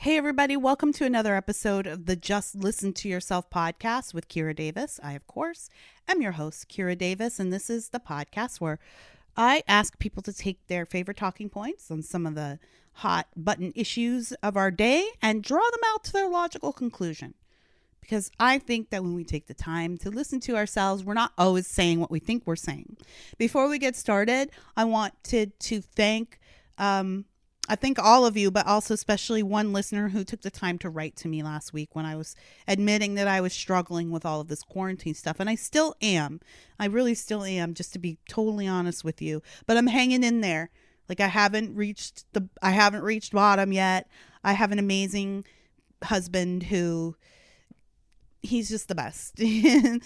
Hey, everybody, welcome to another episode of the Just Listen to Yourself podcast with Kira Davis. I, of course, am your host, Kira Davis, and this is the podcast where I ask people to take their favorite talking points on some of the hot button issues of our day and draw them out to their logical conclusion. Because I think that when we take the time to listen to ourselves, we're not always saying what we think we're saying. Before we get started, I wanted to thank I thank all of you, but also especially one listener who took the time to write to me last week when I was admitting that I was struggling with all of this quarantine stuff. And I still am. I really still am, just to be totally honest with you. But I'm hanging in there. Like I haven't reached bottom yet. I have an amazing husband who he's just the best. And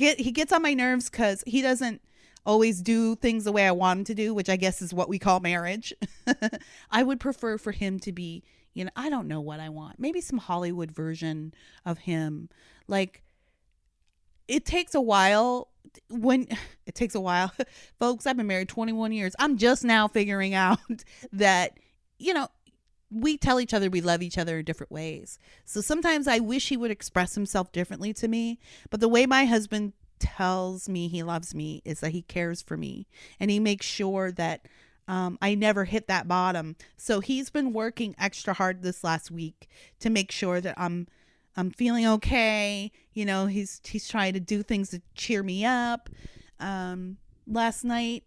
he gets on my nerves because he doesn't always do things the way I want him to do, which I guess is what we call marriage. I would prefer for him to be, I don't know what I want. Maybe some Hollywood version of him. Like, it takes a while. Folks, I've been married 21 years. I'm just now figuring out that, we tell each other we love each other in different ways. So sometimes I wish he would express himself differently to me. But the way my husband tells me he loves me is that he cares for me and he makes sure that I never hit that bottom. So he's been working extra hard this last week to make sure that I'm feeling okay. He's trying to do things to cheer me up. Last night,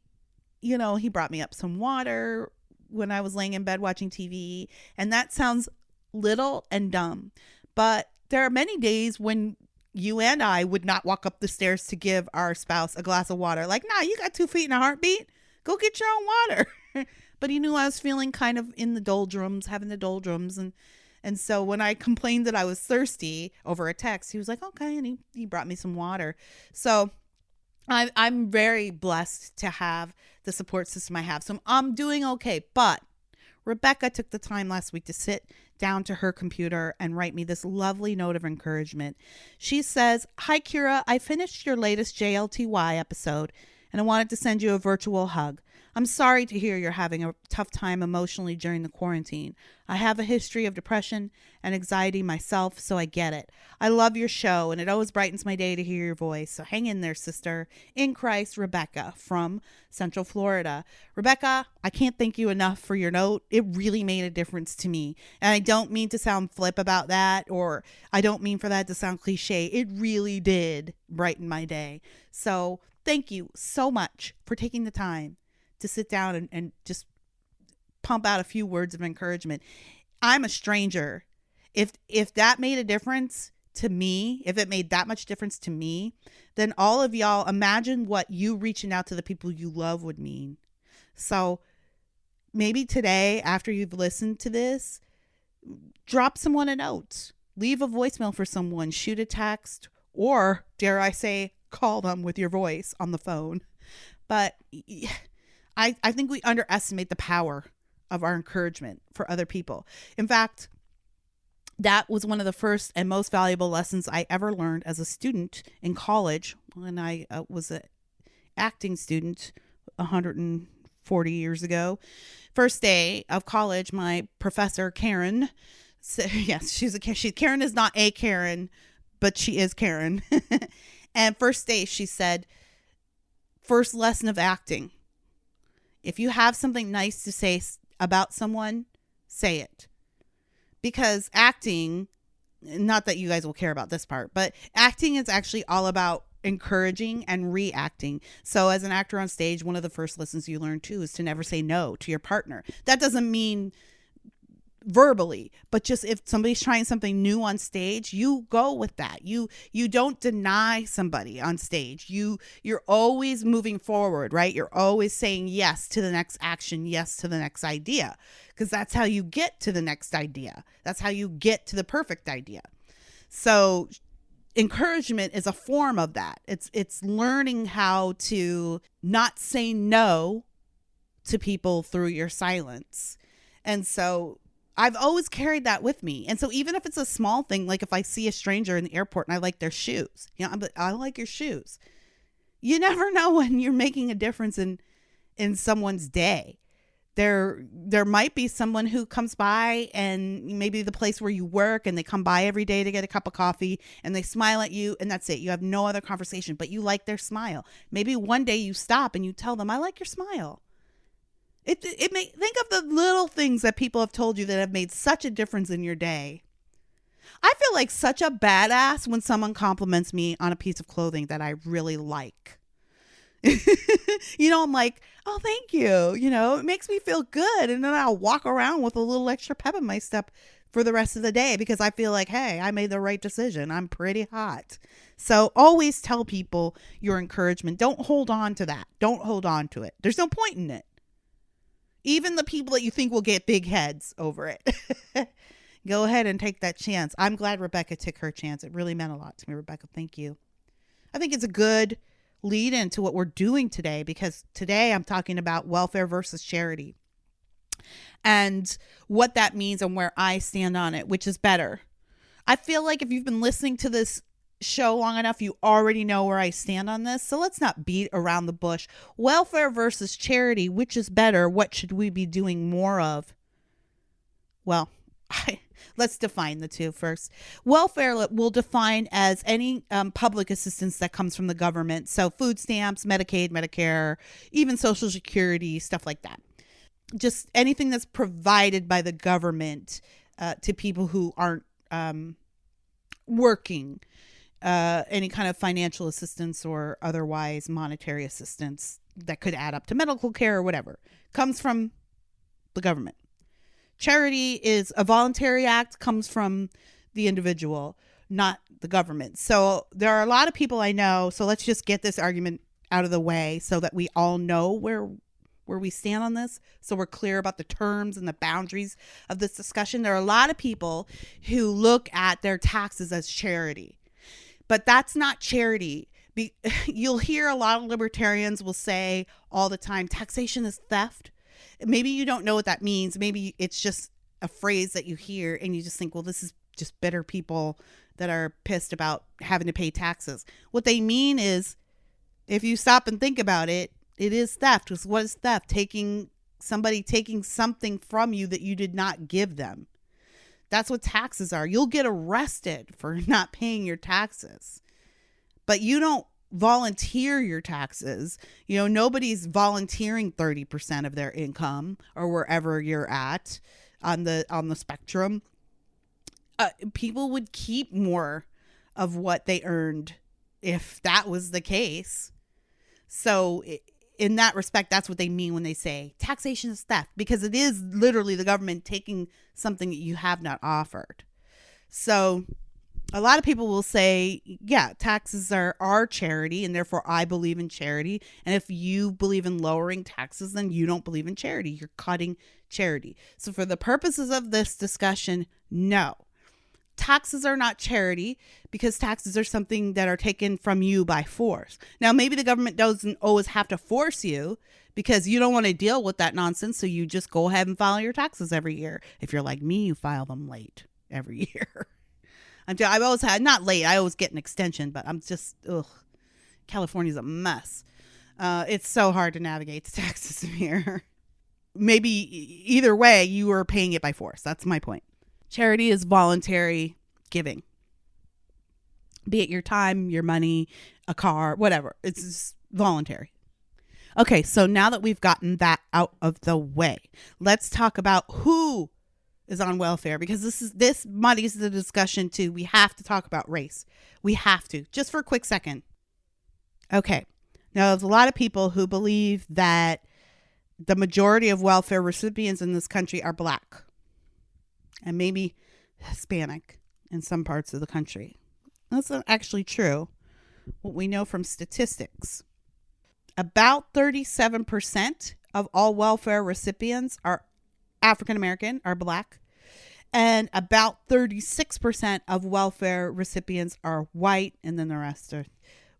he brought me up some water when I was laying in bed watching TV, and that sounds little and dumb, but there are many days when you and I would not walk up the stairs to give our spouse a glass of water. Like, nah, you got 2 feet and a heartbeat. Go get your own water. But he knew I was feeling kind of in the doldrums, having the doldrums. And so when I complained that I was thirsty over a text, he was like, okay. And he brought me some water. So I'm very blessed to have the support system I have. So I'm doing okay. But Rebecca took the time last week to sit down to her computer and write me this lovely note of encouragement. She says, "Hi, Kira. I finished your latest JLTY episode and I wanted to send you a virtual hug. I'm sorry to hear you're having a tough time emotionally during the quarantine. I have a history of depression and anxiety myself, so I get it. I love your show, and it always brightens my day to hear your voice. So hang in there, sister. In Christ, Rebecca from Central Florida." Rebecca, I can't thank you enough for your note. It really made a difference to me. And I don't mean to sound flip about that, or I don't mean for that to sound cliche. It really did brighten my day. So thank you so much for taking the time to sit down and just pump out a few words of encouragement. I'm a stranger. If that made a difference to me, if it made that much difference to me, then all of y'all, imagine what you reaching out to the people you love would mean. So maybe today, after you've listened to this, drop someone a note, leave a voicemail for someone, shoot a text, or dare I say, call them with your voice on the phone. But I think we underestimate the power of our encouragement for other people. In fact, that was one of the first and most valuable lessons I ever learned as a student in college when I was an acting student 140 years ago. First day of college, my professor, Karen, said, yes, Karen is not a Karen, but she is Karen. And first day, she said, first lesson of acting. If you have something nice to say about someone, say it. Because acting, not that you guys will care about this part, but acting is actually all about encouraging and reacting. So as an actor on stage, one of the first lessons you learn too is to never say no to your partner. That doesn't mean verbally, but just if somebody's trying something new on stage, you go with that. You don't deny somebody on stage. You're always moving forward, right? You're always saying yes to the next action, yes to the next idea, because that's how you get to the next idea. That's how you get to the perfect idea. So encouragement is a form of that. It's learning how to not say no to people through your silence. And so I've always carried that with me. And so even if it's a small thing, like if I see a stranger in the airport and I like their shoes, I like your shoes. You never know when you're making a difference in someone's day. There might be someone who comes by, and maybe the place where you work, and they come by every day to get a cup of coffee, and they smile at you, and that's it. You have no other conversation, but you like their smile. Maybe one day you stop and you tell them, I like your smile. It may think of the little things that people have told you that have made such a difference in your day. I feel like such a badass when someone compliments me on a piece of clothing that I really like. I'm like, oh, thank you. It makes me feel good. And then I'll walk around with a little extra pep in my step for the rest of the day because I feel like, hey, I made the right decision. I'm pretty hot. So always tell people your encouragement. Don't hold on to that. Don't hold on to it. There's no point in it. Even the people that you think will get big heads over it. Go ahead and take that chance. I'm glad Rebecca took her chance. It really meant a lot to me, Rebecca. Thank you. I think it's a good lead into what we're doing today, because today I'm talking about welfare versus charity and what that means and where I stand on it, which is better. I feel like if you've been listening to this show long enough, you already know where I stand on this. So let's not beat around the bush. Welfare versus charity, which is better? What should we be doing more of? Well, let's define the two first. Welfare we'll define as any public assistance that comes from the government. So food stamps, Medicaid, Medicare, even Social Security, stuff like that. Just anything that's provided by the government to people who aren't working. Any kind of financial assistance or otherwise monetary assistance that could add up to medical care or whatever comes from the government. Charity is a voluntary act, comes from the individual, not the government. So there are a lot of people I know. So let's just get this argument out of the way so that we all know where we stand on this. So we're clear about the terms and the boundaries of this discussion. There are a lot of people who look at their taxes as charity, but that's not charity. You'll hear a lot of libertarians will say all the time, taxation is theft. Maybe you don't know what that means. Maybe it's just a phrase that you hear and you just think, well, this is just bitter people that are pissed about having to pay taxes. What they mean is, if you stop and think about it, it is theft. Because what is theft? Somebody taking something from you that you did not give them. That's what taxes are. You'll get arrested for not paying your taxes, but you don't volunteer your taxes. Nobody's volunteering 30% of their income or wherever you're at on the spectrum. People would keep more of what they earned if that was the case. So in that respect, that's what they mean when they say taxation is theft, because it is literally the government taking something that you have not offered. So a lot of people will say, yeah, taxes are charity, and therefore I believe in charity. And if you believe in lowering taxes, then you don't believe in charity. You're cutting charity. So for the purposes of this discussion, no. Taxes are not charity, because taxes are something that are taken from you by force. Now, maybe the government doesn't always have to force you because you don't want to deal with that nonsense. So you just go ahead and file your taxes every year. If you're like me, you file them late every year. I've always had, not late, I always get an extension, but I'm just, California's a mess. It's so hard to navigate the tax system here. Maybe either way, you are paying it by force. That's my point. Charity is voluntary giving. Be it your time, your money, a car, whatever. It's just voluntary. Okay, so now that we've gotten that out of the way, let's talk about who is on welfare, because this muddies the discussion too. We have to talk about race. We have to, just for a quick second. Okay. Now, there's a lot of people who believe that the majority of welfare recipients in this country are Black and maybe Hispanic in some parts of the country. That's not actually true. What we know from statistics, about 37% of all welfare recipients are African American, are Black, and about 36% of welfare recipients are white, and then the rest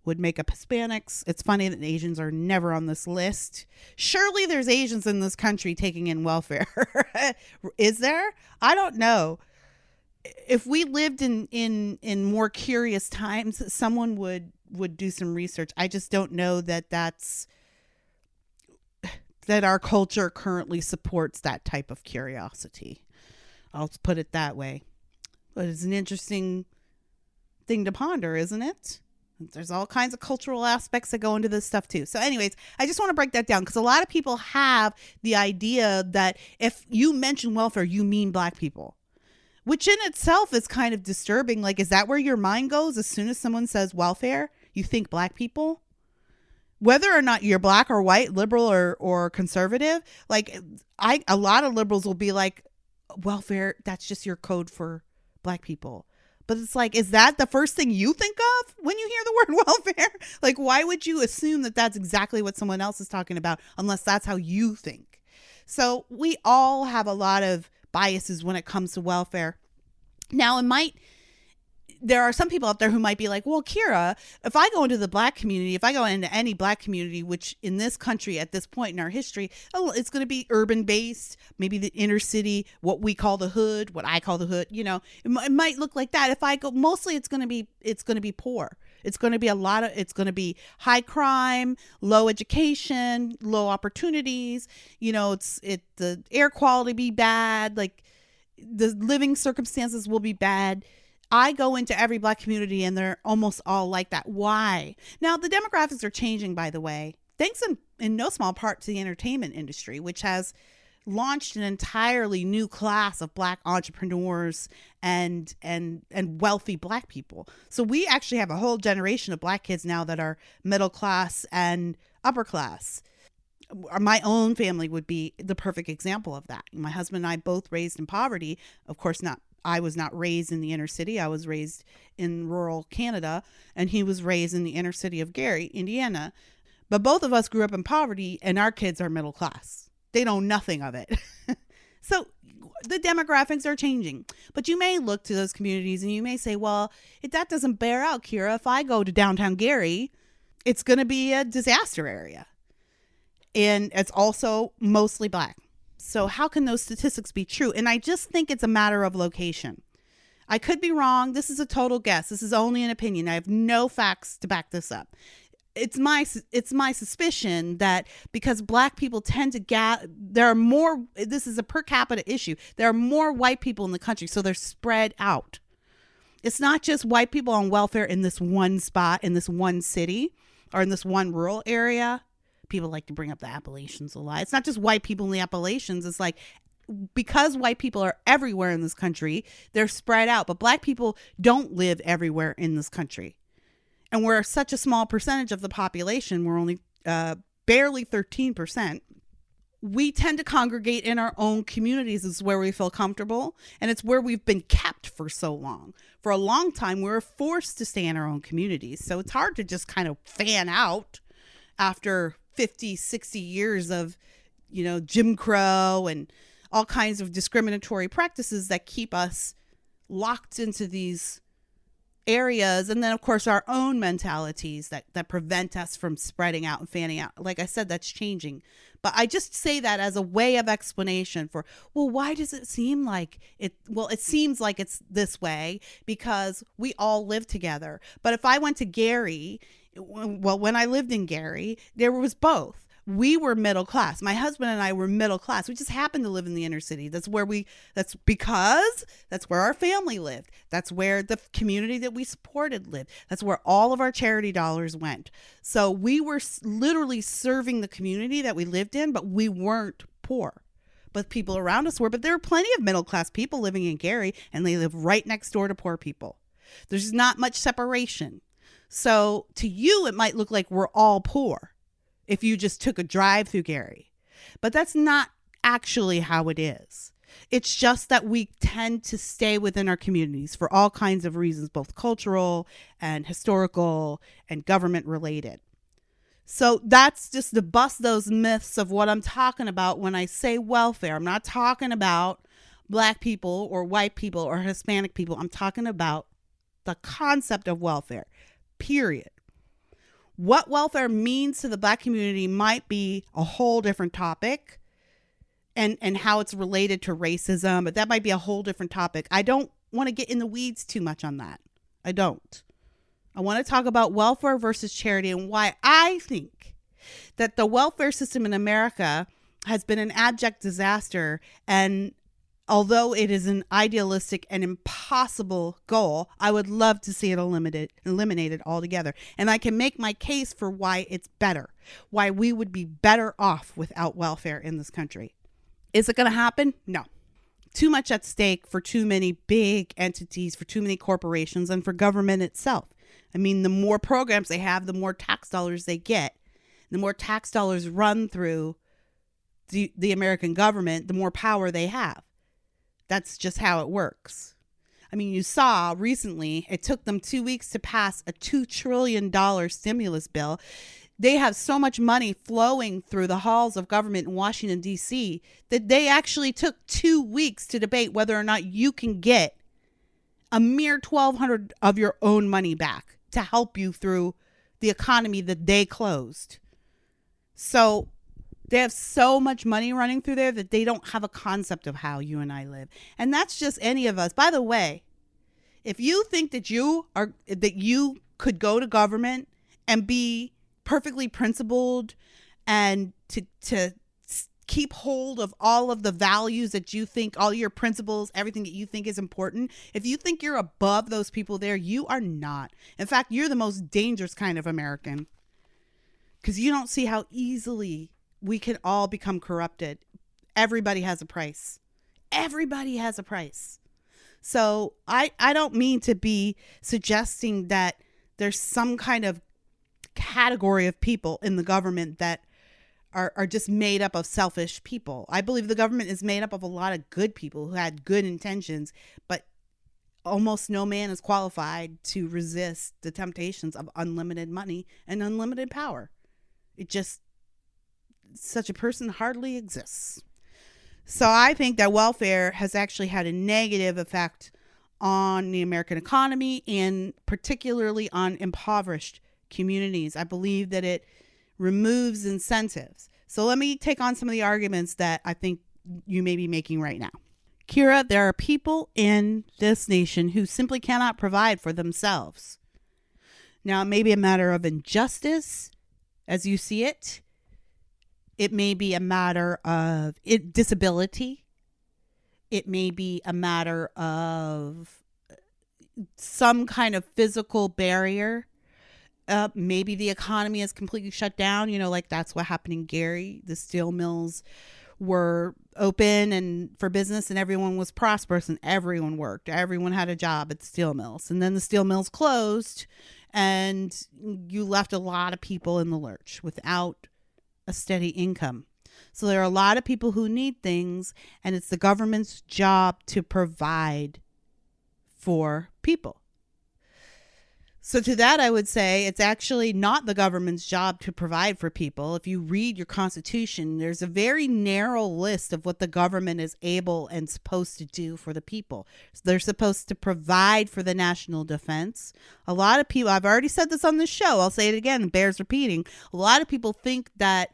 would make up Hispanics. It's funny that Asians are never on this list. Surely there's Asians in this country taking in welfare. Is there? I don't know. If we lived in more curious times, someone would do some research. I just don't know that that's that our culture currently supports that type of curiosity. I'll put it that way. But it's an interesting thing to ponder, isn't it? There's all kinds of cultural aspects that go into this stuff too. So anyways, I just want to break that down because a lot of people have the idea that if you mention welfare, you mean black people, which in itself is kind of disturbing. Like, is that where your mind goes? As soon as someone says welfare, you think black people? Whether or not you're black or white, liberal or conservative, like a lot of liberals will be like, welfare, that's just your code for black people. But it's like, is that the first thing you think of when you hear the word welfare? Like, why would you assume that that's exactly what someone else is talking about unless that's how you think? So we all have a lot of biases when it comes to welfare. Now, there are some people out there who might be like, well, Kira, if I go into the black community, if I go into any black community, which in this country at this point in our history, it's going to be urban based, maybe the inner city, what we call the hood, what I call the hood, it might look like that. If I go, mostly it's going to be poor. It's going to be it's going to be high crime, low education, low opportunities. The air quality be bad. Like the living circumstances will be bad. I go into every black community and they're almost all like that. Why? Now, the demographics are changing, by the way, thanks in no small part to the entertainment industry, which has launched an entirely new class of black entrepreneurs and wealthy black people. So we actually have a whole generation of black kids now that are middle class and upper class. My own family would be the perfect example of that. My husband and I both raised in poverty. Of course, I was not raised in the inner city. I was raised in rural Canada, and he was raised in the inner city of Gary, Indiana. But both of us grew up in poverty, and our kids are middle class. They know nothing of it. So the demographics are changing. But you may look to those communities and you may say, well, if that doesn't bear out, Kira, if I go to downtown Gary, it's going to be a disaster area. And it's also mostly black. So how can those statistics be true? And I just think it's a matter of location. I could be wrong. This is a total guess. This is only an opinion. I have no facts to back this up. It's my suspicion that because black people tend to there are more, this is a per capita issue. There are more white people in the country, so they're spread out. It's not just white people on welfare in this one spot, in this one city, or in this one rural area. People like to bring up the Appalachians a lot. It's not just white people in the Appalachians. It's like, because white people are everywhere in this country, they're spread out. But black people don't live everywhere in this country. And we're such a small percentage of the population. We're only barely 13%. We tend to congregate in our own communities. This is where we feel comfortable. And it's where we've been kept for so long. For a long time, we were forced to stay in our own communities. So it's hard to just kind of fan out after 50, 60 years of, Jim Crow and all kinds of discriminatory practices that keep us locked into these areas. And then, of course, our own mentalities that prevent us from spreading out and fanning out. Like I said, that's changing. But I just say that as a way of explanation for, well, why does it seem like it? Well, it seems like it's this way because we all live together. But if I went to Gary, well, when I lived in Gary, there was both. We were middle class. My husband and I were middle class. We just happened to live in the inner city. That's because that's where our family lived. That's where the community that we supported lived. That's where all of our charity dollars went. So we were literally serving the community that we lived in, but we weren't poor. But people around us were. But there are plenty of middle class people living in Gary, and they live right next door to poor people. There's not much separation. So to you, it might look like we're all poor if you just took a drive through Gary. But that's not actually how it is. It's just that we tend to stay within our communities for all kinds of reasons, both cultural and historical and government related. So that's just to bust those myths of what I'm talking about when I say welfare. I'm not talking about black people or white people or Hispanic people. I'm talking about the concept of welfare, period. What welfare means to the black community might be a whole different topic, and how it's related to racism, but that might be a whole different topic. I don't want to get in the weeds too much on that. I don't. I want to talk about welfare versus charity and why I think that the welfare system in America has been an abject disaster. And although it is an idealistic and impossible goal, I would love to see it eliminated altogether. And I can make my case for why it's better, why we would be better off without welfare in this country. Is it going to happen? No. Too much at stake for too many big entities, for too many corporations, and for government itself. I mean, the more programs they have, the more tax dollars they get. The more tax dollars run through the American government, the more power they have. That's just how it works. I mean, you saw recently, it took them 2 weeks to pass a $2 trillion stimulus bill. They have so much money flowing through the halls of government in Washington, D.C., that they actually took 2 weeks to debate whether or not you can get a mere $1,200 of your own money back to help you through the economy that they closed. So they have so much money running through there that they don't have a concept of how you and I live. And that's just any of us. By the way, if you think that you could go to government and be perfectly principled and to keep hold of all of the values that you think, all your principles, everything that you think is important, if you think you're above those people there, you are not. In fact, you're the most dangerous kind of American, because you don't see how easily we can all become corrupted. Everybody has a price. Everybody has a price. So I don't mean to be suggesting that there's some kind of category of people in the government that are just made up of selfish people. I believe the government is made up of a lot of good people who had good intentions, but almost no man is qualified to resist the temptations of unlimited money and unlimited power. Such a person hardly exists. So I think that welfare has actually had a negative effect on the American economy and particularly on impoverished communities. I believe that it removes incentives. So let me take on some of the arguments that I think you may be making right now. Kira, there are people in this nation who simply cannot provide for themselves. Now, it may be a matter of injustice as you see it. It may be a matter of disability. It may be a matter of some kind of physical barrier. Maybe the economy is completely shut down. Like that's what happened in Gary. The steel mills were open and for business and everyone was prosperous and everyone worked. Everyone had a job at the steel mills. And then the steel mills closed and you left a lot of people in the lurch without a steady income. So there are a lot of people who need things, and it's the government's job to provide for people. So to that, I would say it's actually not the government's job to provide for people. If you read your Constitution, there's a very narrow list of what the government is able and supposed to do for the people. So they're supposed to provide for the national defense. A lot of people, I've already said this on the show, I'll say it again, it bears repeating. A lot of people think that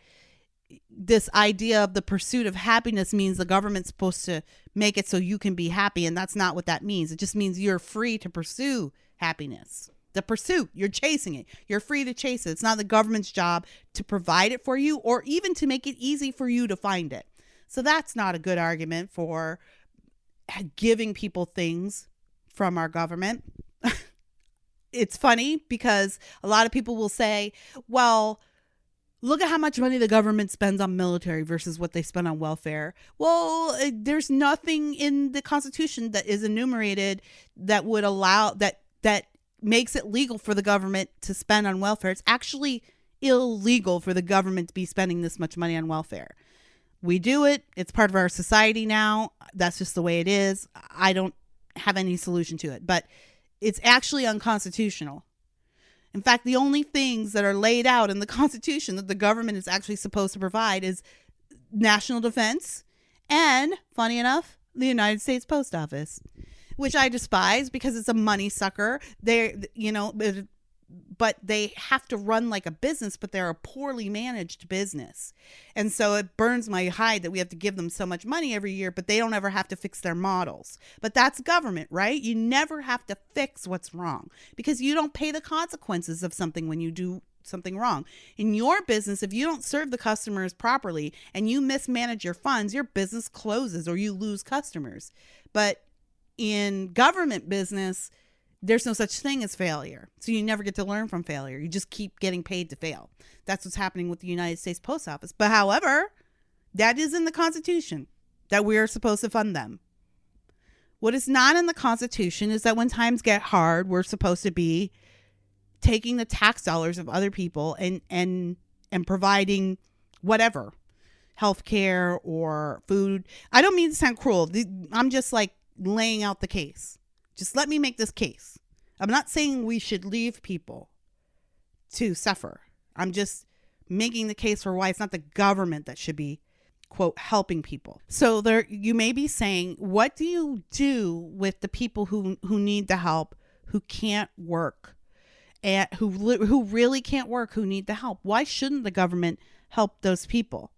this idea of the pursuit of happiness means the government's supposed to make it so you can be happy, and that's not what that means. It just means you're free to pursue happiness. The pursuit, you're chasing it. You're free to chase it. It's not the government's job to provide it for you or even to make it easy for you to find it. So that's not a good argument for giving people things from our government. It's funny because a lot of people will say, well, look at how much money the government spends on military versus what they spend on welfare. Well, there's nothing in the Constitution that is enumerated that would allow that makes it legal for the government to spend on welfare. It's actually illegal for the government to be spending this much money on welfare. We do it. It's part of our society now. That's just the way it is. I don't have any solution to it, but it's actually unconstitutional. In fact, the only things that are laid out in the Constitution that the government is actually supposed to provide is national defense and, funny enough, the United States Post Office, which I despise because it's a money sucker. But they have to run like a business, but they're a poorly managed business. And so it burns my hide that we have to give them so much money every year, but they don't ever have to fix their models. But that's government, right? You never have to fix what's wrong because you don't pay the consequences of something when you do something wrong. In your business, if you don't serve the customers properly and you mismanage your funds, your business closes or you lose customers. But in government business, there's no such thing as failure. So you never get to learn from failure. You just keep getting paid to fail. That's what's happening with the United States Post Office. But however, that is in the Constitution that we are supposed to fund them. What is not in the Constitution is that when times get hard, we're supposed to be taking the tax dollars of other people and providing whatever, healthcare or food. I don't mean to sound cruel. I'm just like laying out the case. Just let me make this case. I'm not saying we should leave people to suffer. I'm just making the case for why it's not the government that should be, quote, helping people. So there, you may be saying, what do you do with the people who need the help, who can't work, and who really can't work, who need the help? Why shouldn't the government help those people?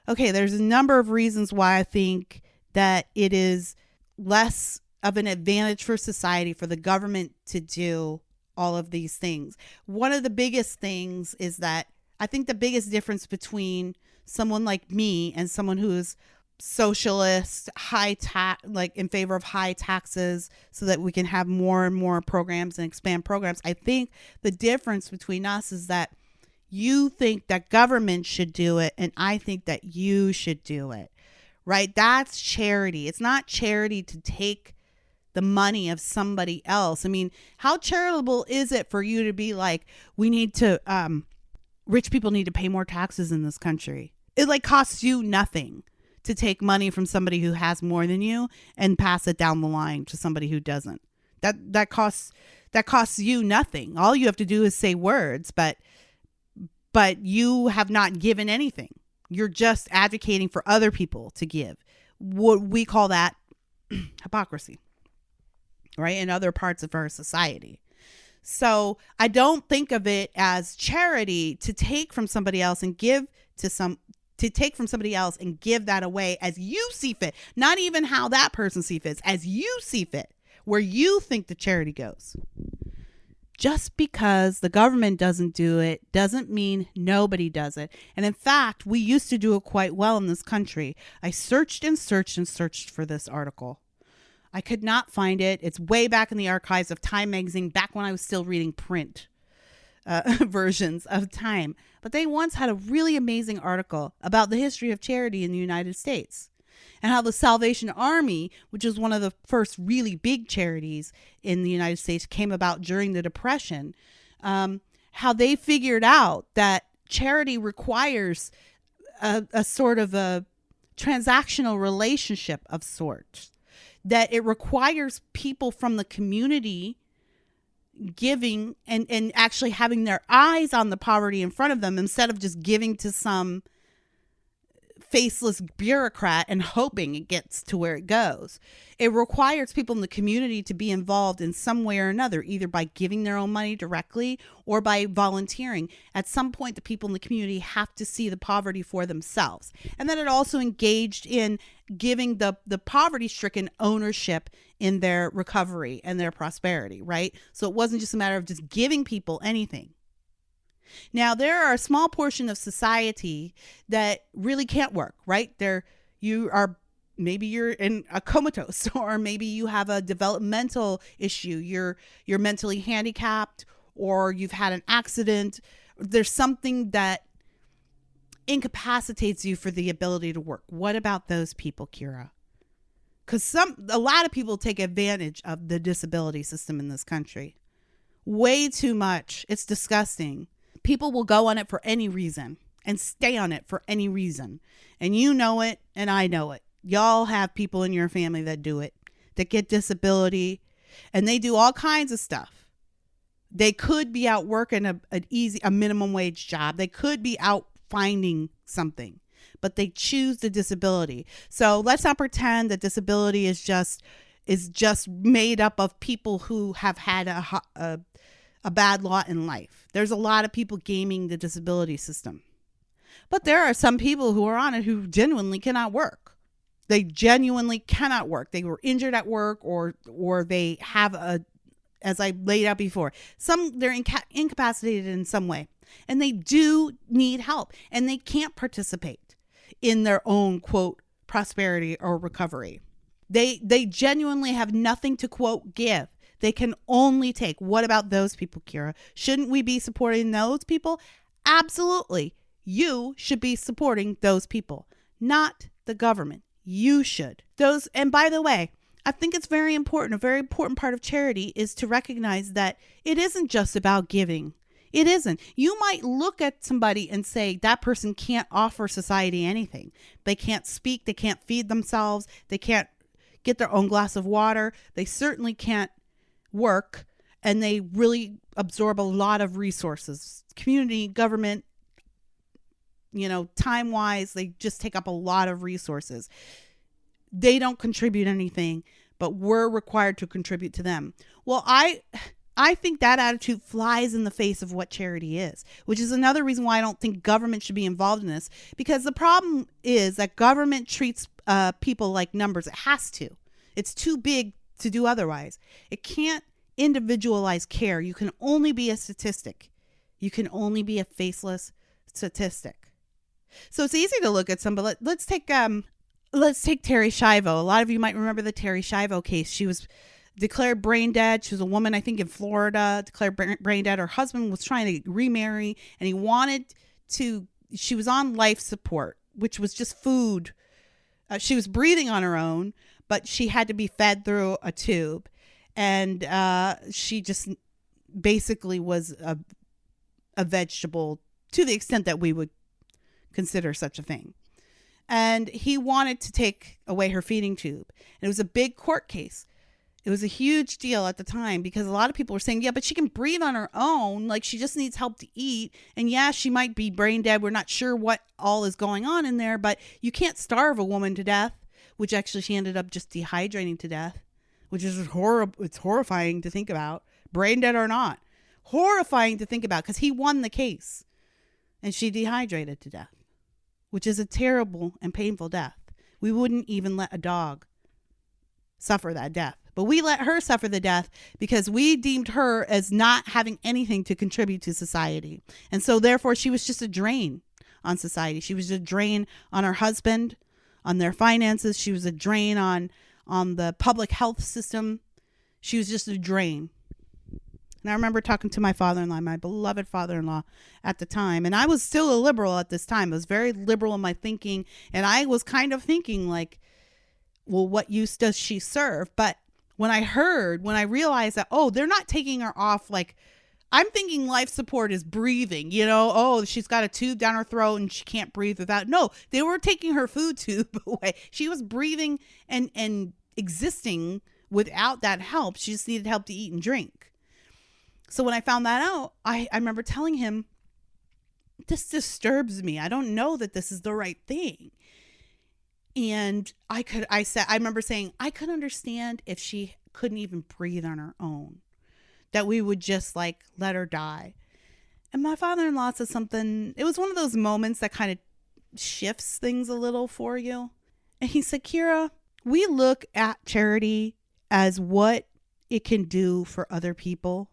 Okay, there's a number of reasons why I think that it is less of an advantage for society for the government to do all of these things. One of the biggest things is that I think the biggest difference between someone like me and someone who is socialist, like in favor of high taxes so that we can have more and more programs and expand programs. I think the difference between us is that you think that government should do it and I think that you should do it, right? That's charity. It's not charity to take the money of somebody else. I mean, how charitable is it for you to be like, we need to, rich people need to pay more taxes in this country? It like costs you nothing to take money from somebody who has more than you and pass it down the line to somebody who doesn't. That costs you nothing. All you have to do is say words, but you have not given anything. You're just advocating for other people to give. What we call that hypocrisy, right? In other parts of our society. So I don't think of it as charity to take from somebody else and give to take from somebody else and give that away as you see fit. Not even how that person see fit, as you see fit, where you think the charity goes. Just because the government doesn't do it doesn't mean nobody does it. And in fact, we used to do it quite well in this country. I searched and searched and searched for this article. I could not find it. It's way back in the archives of Time magazine, back when I was still reading print versions of Time. But they once had a really amazing article about the history of charity in the United States and how the Salvation Army, which is one of the first really big charities in the United States, came about during the Depression, how they figured out that charity requires a sort of a transactional relationship of sorts, that it requires people from the community giving and actually having their eyes on the poverty in front of them instead of just giving to some faceless bureaucrat and hoping it gets to where it goes. It requires people in the community to be involved in some way or another, either by giving their own money directly or by volunteering. At some point, the people in the community have to see the poverty for themselves. And then it also engaged in giving the poverty-stricken ownership in their recovery and their prosperity, right? So it wasn't just a matter of just giving people anything. Now, there are a small portion of society that really can't work, right? Maybe you're in a comatose, or maybe you have a developmental issue. You're mentally handicapped, or you've had an accident. There's something that incapacitates you for the ability to work. What about those people, Kira? Because a lot of people take advantage of the disability system in this country. Way too much. It's disgusting. People will go on it for any reason and stay on it for any reason. And you know it, and I know it. Y'all have people in your family that do it, that get disability, and they do all kinds of stuff. They could be out working a minimum wage job. They could be out finding something, but they choose the disability. So let's not pretend that disability is just made up of people who have had a bad lot in life. There's a lot of people gaming the disability system. But there are some people who are on it who genuinely cannot work. They genuinely cannot work. They were injured at work or they have as I laid out before, they're incapacitated in some way. And they do need help, and they can't participate in their own, quote, prosperity or recovery. They genuinely have nothing to, quote, give. They can only take. What about those people, Kira? Shouldn't we be supporting those people? Absolutely. You should be supporting those people, not the government. You should. And by the way, I think it's very important. A very important part of charity is to recognize that it isn't just about giving. It isn't. You might look at somebody and say that person can't offer society anything. They can't speak. They can't feed themselves. They can't get their own glass of water. They certainly can't work. And they really absorb a lot of resources. Community, government, time-wise, they just take up a lot of resources. They don't contribute anything, but we're required to contribute to them. Well, I think that attitude flies in the face of what charity is, which is another reason why I don't think government should be involved in this, because the problem is that government treats people like numbers. It has to. It's too big to do otherwise. It can't individualize care. You can only be a statistic. You can only be a faceless statistic. So it's easy to look at some, but let's take Terry Schiavo. A lot of you might remember the Terry Schiavo case. She was declared brain dead. She was a woman, I think, in Florida, declared brain dead. Her husband was trying to remarry, and she was on life support, which was just food. She was breathing on her own, but she had to be fed through a tube. And she just basically was a vegetable to the extent that we would consider such a thing. And he wanted to take away her feeding tube. And it was a big court case. It was a huge deal at the time because a lot of people were saying, yeah, but she can breathe on her own. Like, she just needs help to eat. And yeah, she might be brain dead. We're not sure what all is going on in there, but you can't starve a woman to death, which actually she ended up just dehydrating to death, which is horrible. It's horrifying to think about, brain dead or not. Horrifying to think about, because he won the case and she dehydrated to death, which is a terrible and painful death. We wouldn't even let a dog suffer that death. But we let her suffer the death because we deemed her as not having anything to contribute to society. And so therefore she was just a drain on society. She was a drain on her husband, on their finances. She was a drain on the public health system. She was just a drain. And I remember talking to my father-in-law, my beloved father-in-law at the time. And I was still a liberal at this time. I was very liberal in my thinking. And I was kind of thinking like, well, what use does she serve? But when I realized that, oh, they're not taking her off. Like, I'm thinking life support is breathing, oh, she's got a tube down her throat and she can't breathe without. No, they were taking her food tube away. She was breathing and existing without that help. She just needed help to eat and drink. So when I found that out, I remember telling him, this disturbs me. I don't know that this is the right thing. And I remember saying, I could understand if she couldn't even breathe on her own, that we would just like let her die. And my father-in-law said something. It was one of those moments that kind of shifts things a little for you. And he said, Kira, we look at charity as what it can do for other people,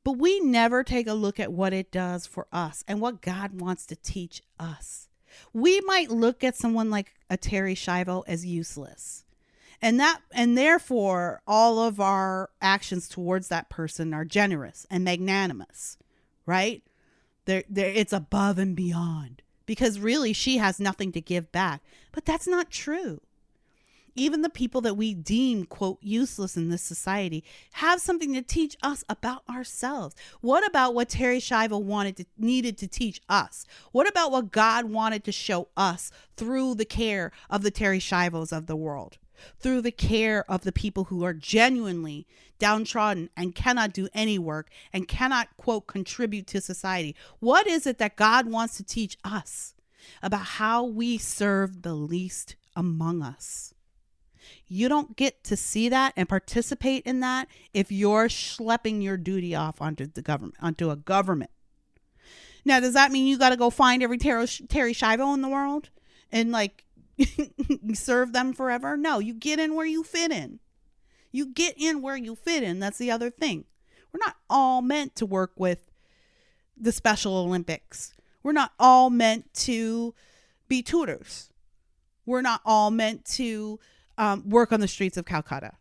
but we never take a look at what it does for us and what God wants to teach us. We might look at someone like a Terry Schiavo as useless. And therefore all of our actions towards that person are generous and magnanimous, right? It's above and beyond, because really she has nothing to give back. But that's not true. Even the people that we deem, quote, useless in this society have something to teach us about ourselves. What about what Terry Schiavo needed to teach us? What about what God wanted to show us through the care of the Terry Schivos of the world? Through the care of the people who are genuinely downtrodden and cannot do any work and cannot, quote, contribute to society. What is it that God wants to teach us about how we serve the least among us? You don't get to see that and participate in that if you're schlepping your duty off onto a government. Now, does that mean you got to go find every Terry Schiavo in the world and like serve them forever? No, you get in where you fit in. You get in where you fit in. That's the other thing. We're not all meant to work with the Special Olympics. We're not all meant to be tutors. We're not all meant to work on the streets of Calcutta.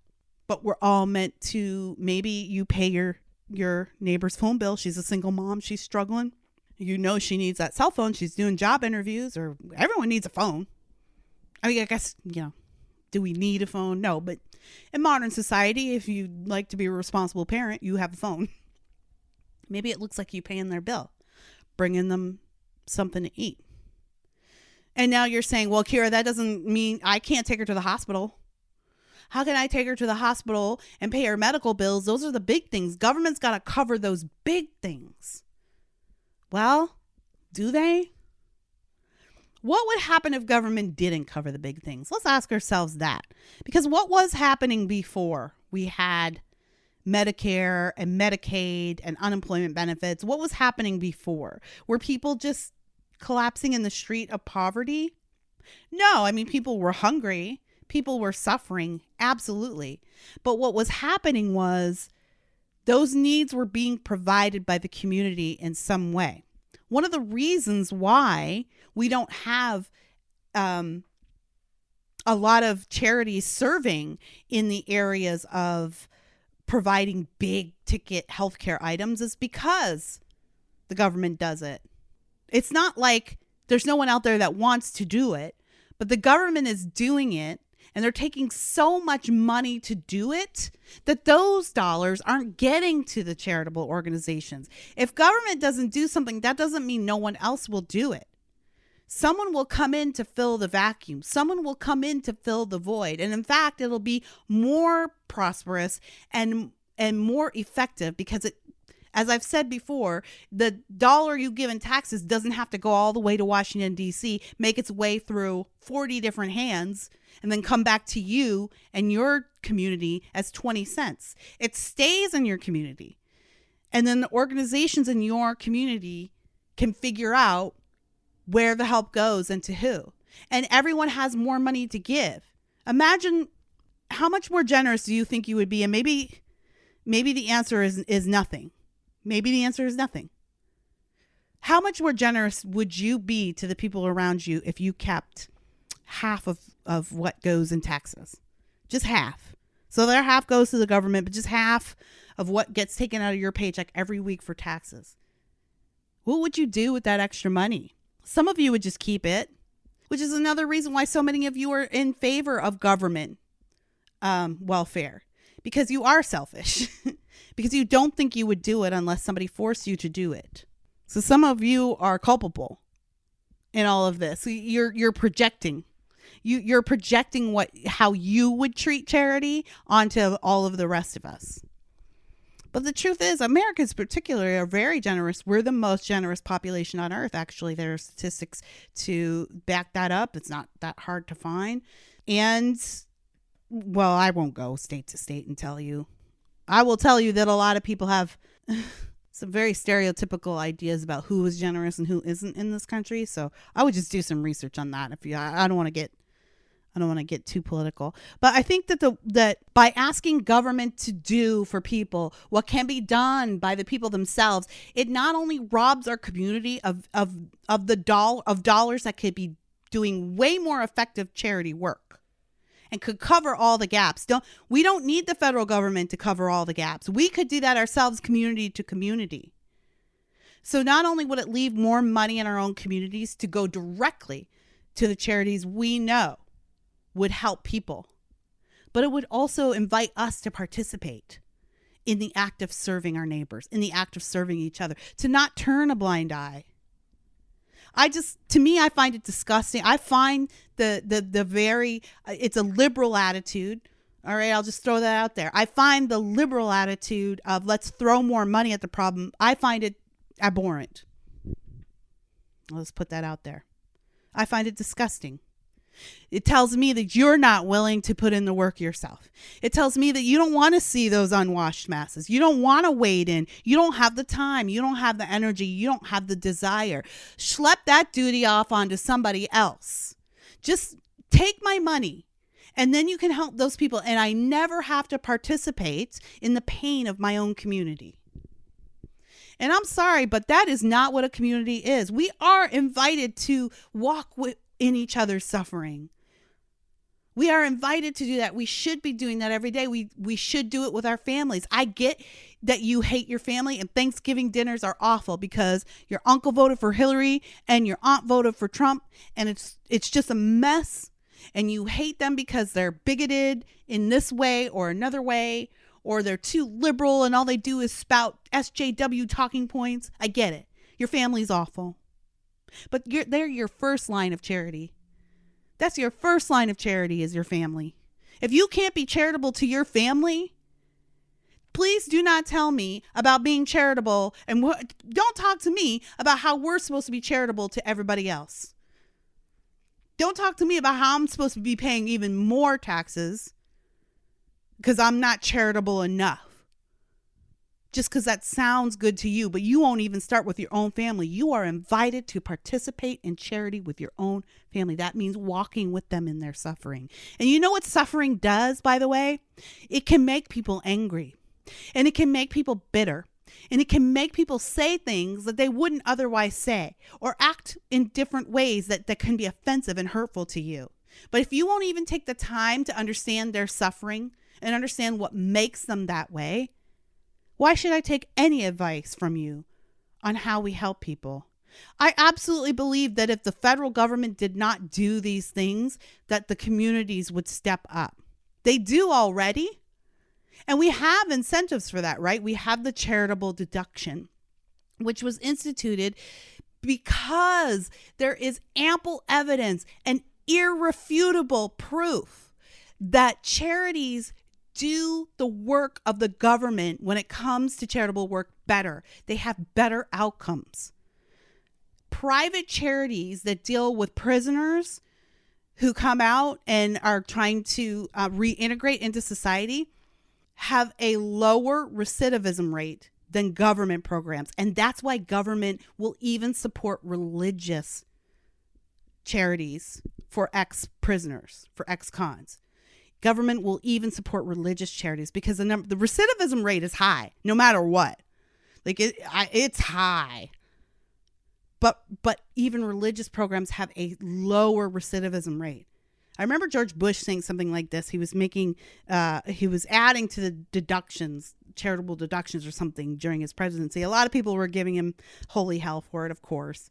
But we're all meant to, maybe you pay your neighbor's phone bill. She's a single mom. She's struggling. You know she needs that cell phone. She's doing job interviews, or everyone needs a phone. I mean, I guess, do we need a phone? No, but in modern society, if you like to be a responsible parent, you have a phone. Maybe it looks like you paying their bill, bringing them something to eat. And now you're saying, well, Kira, that doesn't mean I can't take her to the hospital. How can I take her to the hospital and pay her medical bills? Those are the big things. Government's got to cover those big things. Well, do they? What would happen if government didn't cover the big things? Let's ask ourselves that. Because what was happening before we had Medicare and Medicaid and unemployment benefits? What was happening before? Were people just collapsing in the street of poverty? No, I mean, people were hungry. People were suffering. Absolutely. But what was happening was those needs were being provided by the community in some way. One of the reasons why we don't have a lot of charities serving in the areas of providing big ticket healthcare items is because the government does it. It's not like there's no one out there that wants to do it, but the government is doing it, and they're taking so much money to do it that those dollars aren't getting to the charitable organizations. If government doesn't do something, that doesn't mean no one else will do it. Someone will come in to fill the vacuum. Someone will come in to fill the void. And in fact, it'll be more prosperous and more effective because it, as I've said before, the dollar you give in taxes doesn't have to go all the way to Washington, D.C., make its way through 40 different hands, and then come back to you and your community as 20 cents. It stays in your community. And then the organizations in your community can figure out where the help goes and to who. And everyone has more money to give. Imagine how much more generous do you think you would be? And maybe the answer is nothing. Maybe the answer is nothing. How much more generous would you be to the people around you if you kept half of what goes in taxes? Just half. So their half goes to the government, but just half of what gets taken out of your paycheck every week for taxes. What would you do with that extra money? Some of you would just keep it, which is another reason why so many of you are in favor of government welfare, because you are selfish, because you don't think you would do it unless somebody forced you to do it. So some of you are culpable in all of this. You're projecting. You're projecting how you would treat charity onto all of the rest of us. But the truth is, Americans particularly are very generous. We're the most generous population on earth. Actually, there are statistics to back that up. It's not that hard to find. And, well, I won't go state to state and tell you. I will tell you that a lot of people have some very stereotypical ideas about who is generous and who isn't in this country. So I would just do some research on that. I don't want to get too political, but I think that by asking government to do for people what can be done by the people themselves, it not only robs our community of dollars that could be doing way more effective charity work and could cover all the gaps. We don't need the federal government to cover all the gaps. We could do that ourselves, community to community. So not only would it leave more money in our own communities to go directly to the charities we know would help people, but it would also invite us to participate in the act of serving our neighbors, in the act of serving each other, to not turn a blind eye. To me, I find it disgusting. I find it's a liberal attitude. All right, I'll just throw that out there. I find the liberal attitude of let's throw more money at the problem, I find it abhorrent. Let's put that out there. I find it disgusting. It tells me that you're not willing to put in the work yourself. It tells me that you don't want to see those unwashed masses. You don't want to wade in. You don't have the time. You don't have the energy. You don't have the desire. Schlep that duty off onto somebody else. Just take my money, and then you can help those people. And I never have to participate in the pain of my own community. And I'm sorry, but that is not what a community is. We are invited to walk in each other's suffering. We are invited to do that. We should be doing that every day. We should do it with our families. I get that you hate your family, and Thanksgiving dinners are awful because your uncle voted for Hillary and your aunt voted for Trump, and it's just a mess. And you hate them because they're bigoted in this way or another way, or they're too liberal and all they do is spout SJW talking points. I get it. Your family's awful. But they're your first line of charity. That's your first line of charity, is your family. If you can't be charitable to your family, please do not tell me about being charitable, and don't talk to me about how we're supposed to be charitable to everybody else. Don't talk to me about how I'm supposed to be paying even more taxes because I'm not charitable enough. Just because that sounds good to you, but you won't even start with your own family. You are invited to participate in charity with your own family. That means walking with them in their suffering. And you know what suffering does, by the way? It can make people angry, and it can make people bitter, and it can make people say things that they wouldn't otherwise say, or act in different ways that can be offensive and hurtful to you. But if you won't even take the time to understand their suffering and understand what makes them that way, why should I take any advice from you on how we help people? I absolutely believe that if the federal government did not do these things, that the communities would step up. They do already. And we have incentives for that, right? We have the charitable deduction, which was instituted because there is ample evidence and irrefutable proof that charities do the work of the government when it comes to charitable work better. They have better outcomes. Private charities that deal with prisoners who come out and are trying to reintegrate into society have a lower recidivism rate than government programs. And that's why government will even support religious charities for ex-prisoners, for ex-cons. Government will even support religious charities because the recidivism rate is high, no matter what. Like it's high. But even religious programs have a lower recidivism rate. I remember George Bush saying something like this. He was adding to the deductions, charitable deductions or something during his presidency. A lot of people were giving him holy hell for it, of course.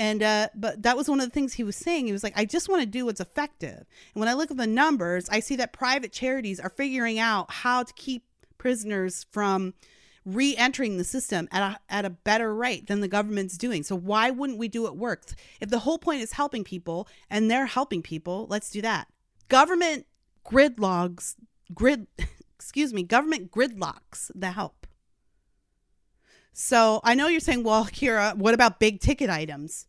And but that was one of the things he was saying. He was like, I just want to do what's effective. And when I look at the numbers, I see that private charities are figuring out how to keep prisoners from re-entering the system at a better rate than the government's doing. So why wouldn't we do what works? If the whole point is helping people and they're helping people, let's do that. Government gridlocks the help. So I know you're saying, well, Kira, what about big ticket items?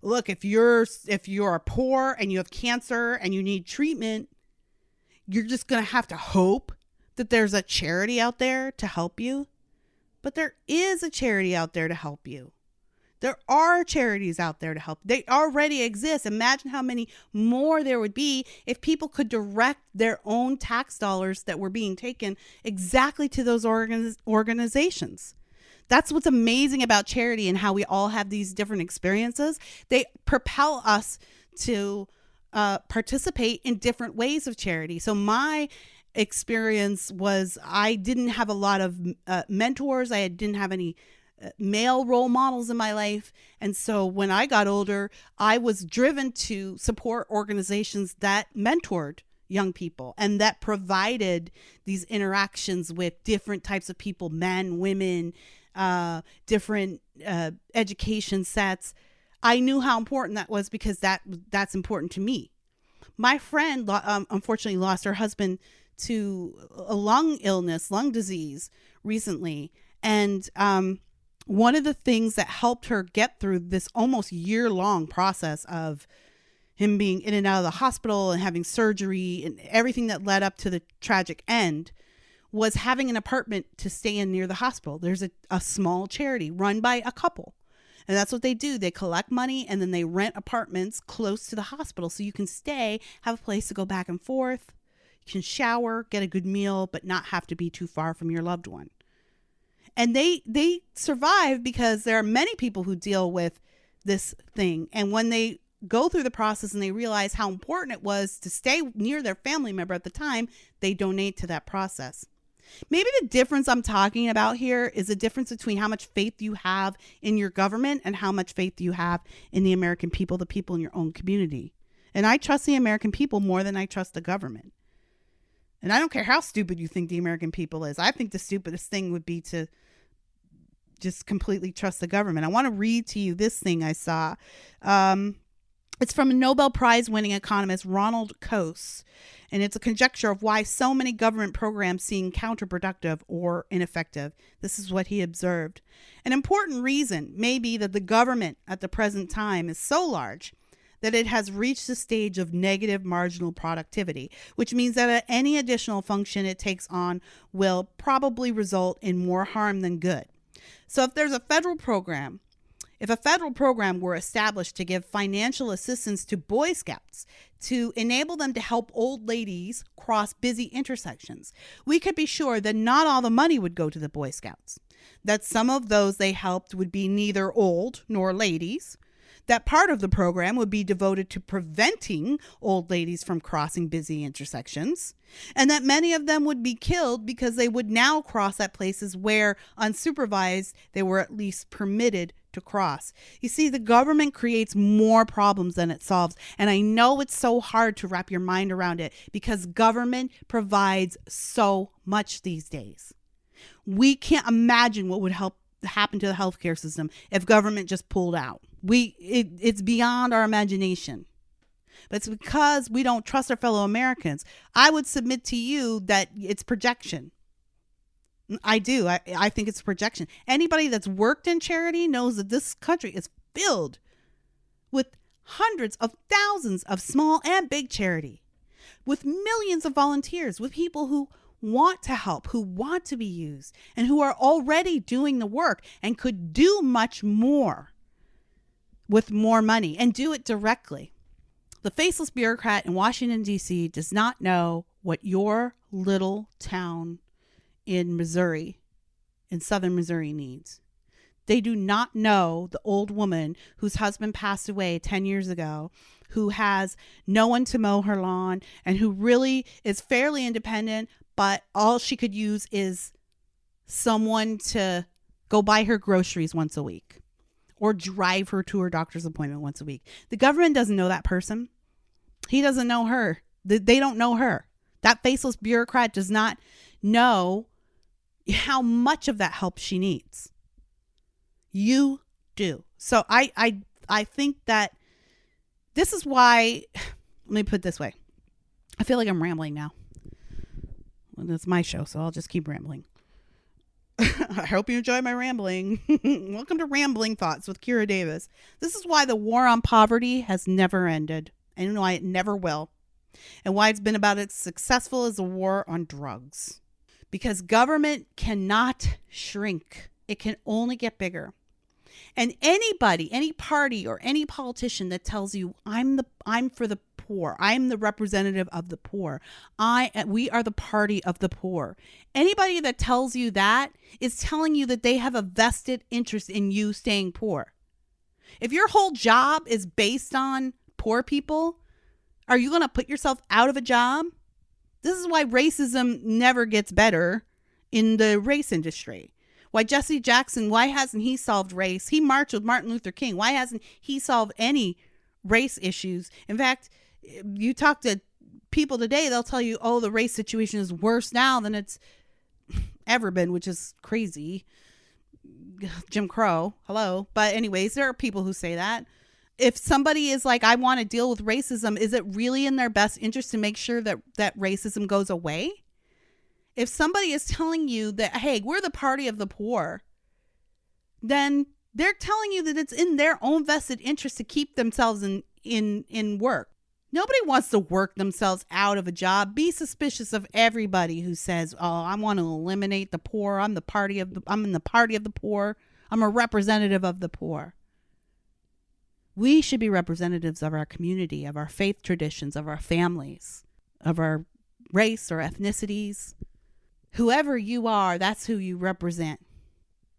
Look, if you're poor and you have cancer and you need treatment, you're just going to have to hope that there's a charity out there to help you. But there is a charity out there to help you. There are charities out there to help. They already exist. Imagine how many more there would be if people could direct their own tax dollars that were being taken exactly to those organizations. That's what's amazing about charity and how we all have these different experiences. They propel us to participate in different ways of charity. So my experience was I didn't have a lot of mentors. I didn't have any male role models in my life. And so when I got older, I was driven to support organizations that mentored young people and that provided these interactions with different types of people, men, women, different education sets. I knew how important that was because that's important to me. My friend unfortunately lost her husband to a lung disease recently. And one of the things that helped her get through this almost year-long process of him being in and out of the hospital and having surgery and everything that led up to the tragic end was having an apartment to stay in near the hospital. There's a small charity run by a couple. And that's what they do. They collect money and then they rent apartments close to the hospital so you can stay, have a place to go back and forth. You can shower, get a good meal, but not have to be too far from your loved one. And they survive because there are many people who deal with this thing. And when they go through the process and they realize how important it was to stay near their family member at the time, they donate to that process. Maybe the difference I'm talking about here is the difference between how much faith you have in your government and how much faith you have in the American people, the people in your own community. And I trust the American people more than I trust the government. And I don't care how stupid you think the American people is. I think the stupidest thing would be to just completely trust the government. I want to read to you this thing I saw. It's from a Nobel Prize winning economist, Ronald Coase. And it's a conjecture of why so many government programs seem counterproductive or ineffective. This is what he observed. An important reason may be that the government at the present time is so large that it has reached a stage of negative marginal productivity, which means that any additional function it takes on will probably result in more harm than good. So if a federal program were established to give financial assistance to Boy Scouts to enable them to help old ladies cross busy intersections, we could be sure that not all the money would go to the Boy Scouts, that some of those they helped would be neither old nor ladies, that part of the program would be devoted to preventing old ladies from crossing busy intersections, and that many of them would be killed because they would now cross at places where, unsupervised, they were at least permitted to cross. You see, the government creates more problems than it solves. And I know it's so hard to wrap your mind around it because government provides so much these days. We can't imagine what would happen to the healthcare system if government just pulled out. It's beyond our imagination. But it's because we don't trust our fellow Americans. I would submit to you that it's projection. I do. I think it's projection. Anybody that's worked in charity knows that this country is filled with hundreds of thousands of small and big charity, with millions of volunteers, with people who want to help, who want to be used, and who are already doing the work and could do much more with more money and do it directly. The faceless bureaucrat in Washington, D.C. does not know what your little town in Missouri, in southern Missouri, needs. They do not know the old woman whose husband passed away 10 years ago, who has no one to mow her lawn and who really is fairly independent, but all she could use is someone to go buy her groceries once a week or drive her to her doctor's appointment once a week. The government doesn't know that person. He doesn't know her. They don't know her. That faceless bureaucrat does not know how much of that help she needs. You do. So I think that this is why, let me put it this way. I feel like I'm rambling now. Well, it's my show, so I'll just keep rambling. I hope you enjoy my rambling. Welcome to Rambling Thoughts with Kira Davis. This is why the war on poverty has never ended, and why it never will, and why it's been about as successful as the war on drugs. Because government cannot shrink. It can only get bigger. And anybody, any party or any politician that tells you I'm for the poor, I'm the representative of the poor, we are the party of the poor. Anybody that tells you that is telling you that they have a vested interest in you staying poor. If your whole job is based on poor people, are you going to put yourself out of a job? This is why racism never gets better in the race industry. Why Jesse Jackson, why hasn't he solved race? He marched with Martin Luther King. Why hasn't he solved any race issues? In fact, you talk to people today, they'll tell you, oh, the race situation is worse now than it's ever been, which is crazy. Jim Crow, hello. But anyways, there are people who say that. If somebody is like, I want to deal with racism, is it really in their best interest to make sure that racism goes away? If somebody is telling you that, hey, we're the party of the poor, then they're telling you that it's in their own vested interest to keep themselves in work. Nobody wants to work themselves out of a job. Be suspicious of everybody who says, oh, I want to eliminate the poor. I'm in the party of the poor. I'm a representative of the poor. We should be representatives of our community, of our faith traditions, of our families, of our race or ethnicities. Whoever you are, that's who you represent.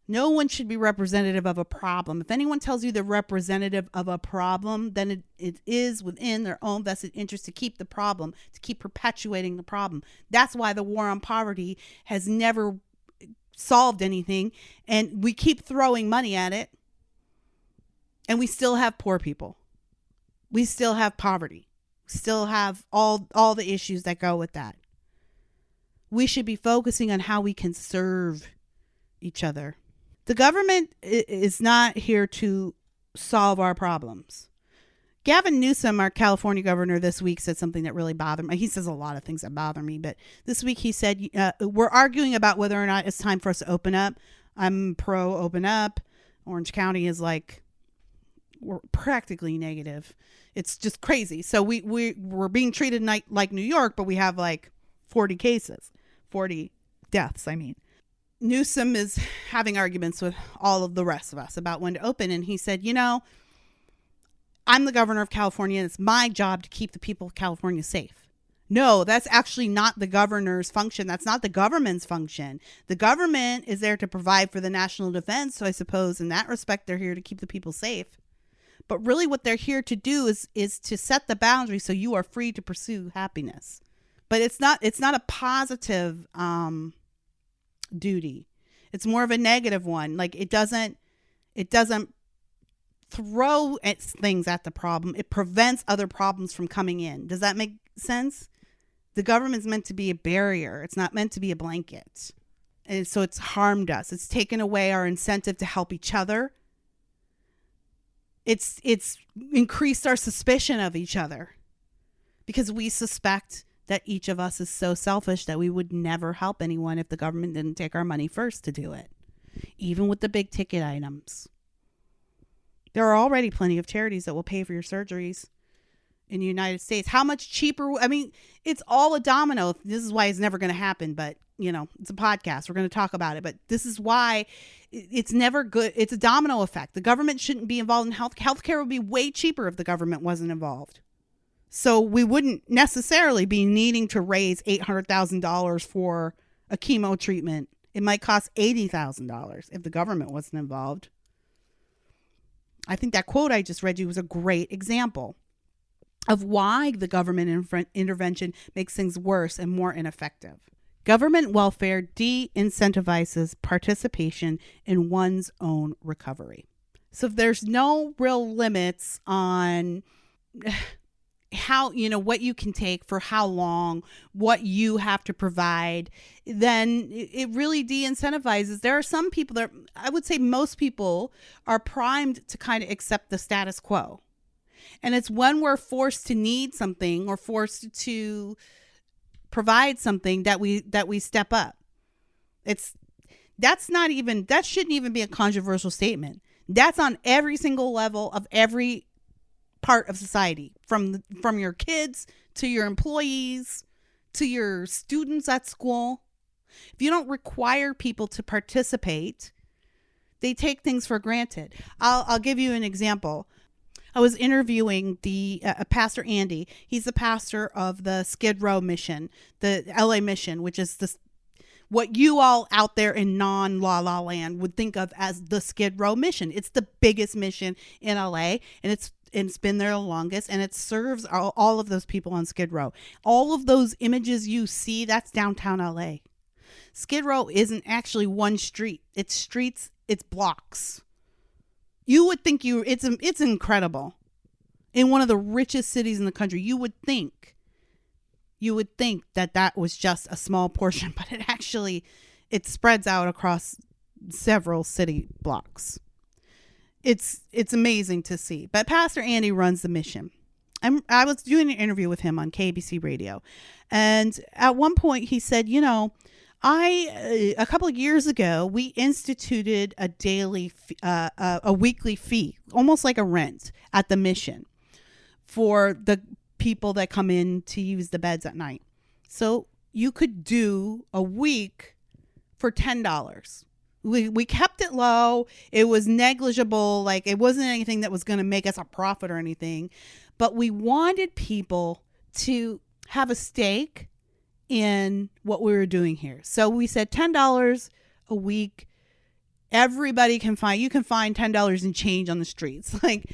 No one should be representative of a problem. If anyone tells you they're representative of a problem, then it is within their own vested interest to keep the problem, to keep perpetuating the problem. That's why the war on poverty has never solved anything, and we keep throwing money at it, and we still have poor people. We still have poverty. We still have all the issues that go with that. We should be focusing on how we can serve each other. The government is not here to solve our problems. Gavin Newsom, our California governor, this week said something that really bothered me. He says a lot of things that bother me, but this week he said, we're arguing about whether or not it's time for us to open up. I'm pro open up. Orange County is like, we're practically negative. It's just crazy. So we're being treated like New York, but we have like 40 cases, 40 deaths, I mean. Newsom is having arguments with all of the rest of us about when to open. And he said, I'm the governor of California, and it's my job to keep the people of California safe. No, that's actually not the governor's function. That's not the government's function. The government is there to provide for the national defense. So I suppose in that respect, they're here to keep the people safe. But really what they're here to do is to set the boundary so you are free to pursue happiness. But it's not a positive duty. It's more of a negative one. Like it doesn't throw things at the problem. It prevents other problems from coming in. Does that make sense? The government's meant to be a barrier. It's not meant to be a blanket. And so it's harmed us. It's taken away our incentive to help each other. It's increased our suspicion of each other because we suspect that each of us is so selfish that we would never help anyone if the government didn't take our money first to do it, even with the big ticket items. There are already plenty of charities that will pay for your surgeries in the United States. How much cheaper? I mean, it's all a domino. This is why it's never going to happen, but it's a podcast. We're going to talk about it, but this is why it's never good. It's a domino effect. The government shouldn't be involved in health. Healthcare would be way cheaper if the government wasn't involved. So we wouldn't necessarily be needing to raise $800,000 for a chemo treatment. It might cost $80,000 if the government wasn't involved. I think that quote I just read you was a great example of why the government intervention makes things worse and more ineffective. Government welfare de-incentivizes participation in one's own recovery. So if there's no real limits on how, what you can take for how long, what you have to provide, then it really de-incentivizes. There are some people that, I would say most people are primed to kind of accept the status quo. And it's when we're forced to need something or forced to provide something that we step up. That shouldn't even be a controversial statement. That's on every single level of every part of society, from your kids to your employees to your students at school. If you don't require people to participate, they take things for granted. I'll give you an example. I was interviewing the Pastor Andy. He's the pastor of the Skid Row mission, the LA mission, which is what you all out there in non-La La Land would think of as the Skid Row mission. It's the biggest mission in LA, and it's been there the longest, and it serves all of those people on Skid Row. All of those images you see, that's downtown LA. Skid Row isn't actually one street. It's streets, it's blocks. You would think it's incredible. In one of the richest cities in the country, you would think that was just a small portion, but it spreads out across several city blocks. It's amazing to see. But Pastor Andy runs the mission. I was doing an interview with him on KBC radio, and at one point he said, a couple of years ago, we instituted a weekly fee, almost like a rent at the mission for the people that come in to use the beds at night. So you could do a week for $10. We kept it low. It was negligible. Like it wasn't anything that was going to make us a profit or anything, but we wanted people to have a stake in what we were doing here. So we said $10 a week, Everybody can find, you can find $10 in change on the streets. Like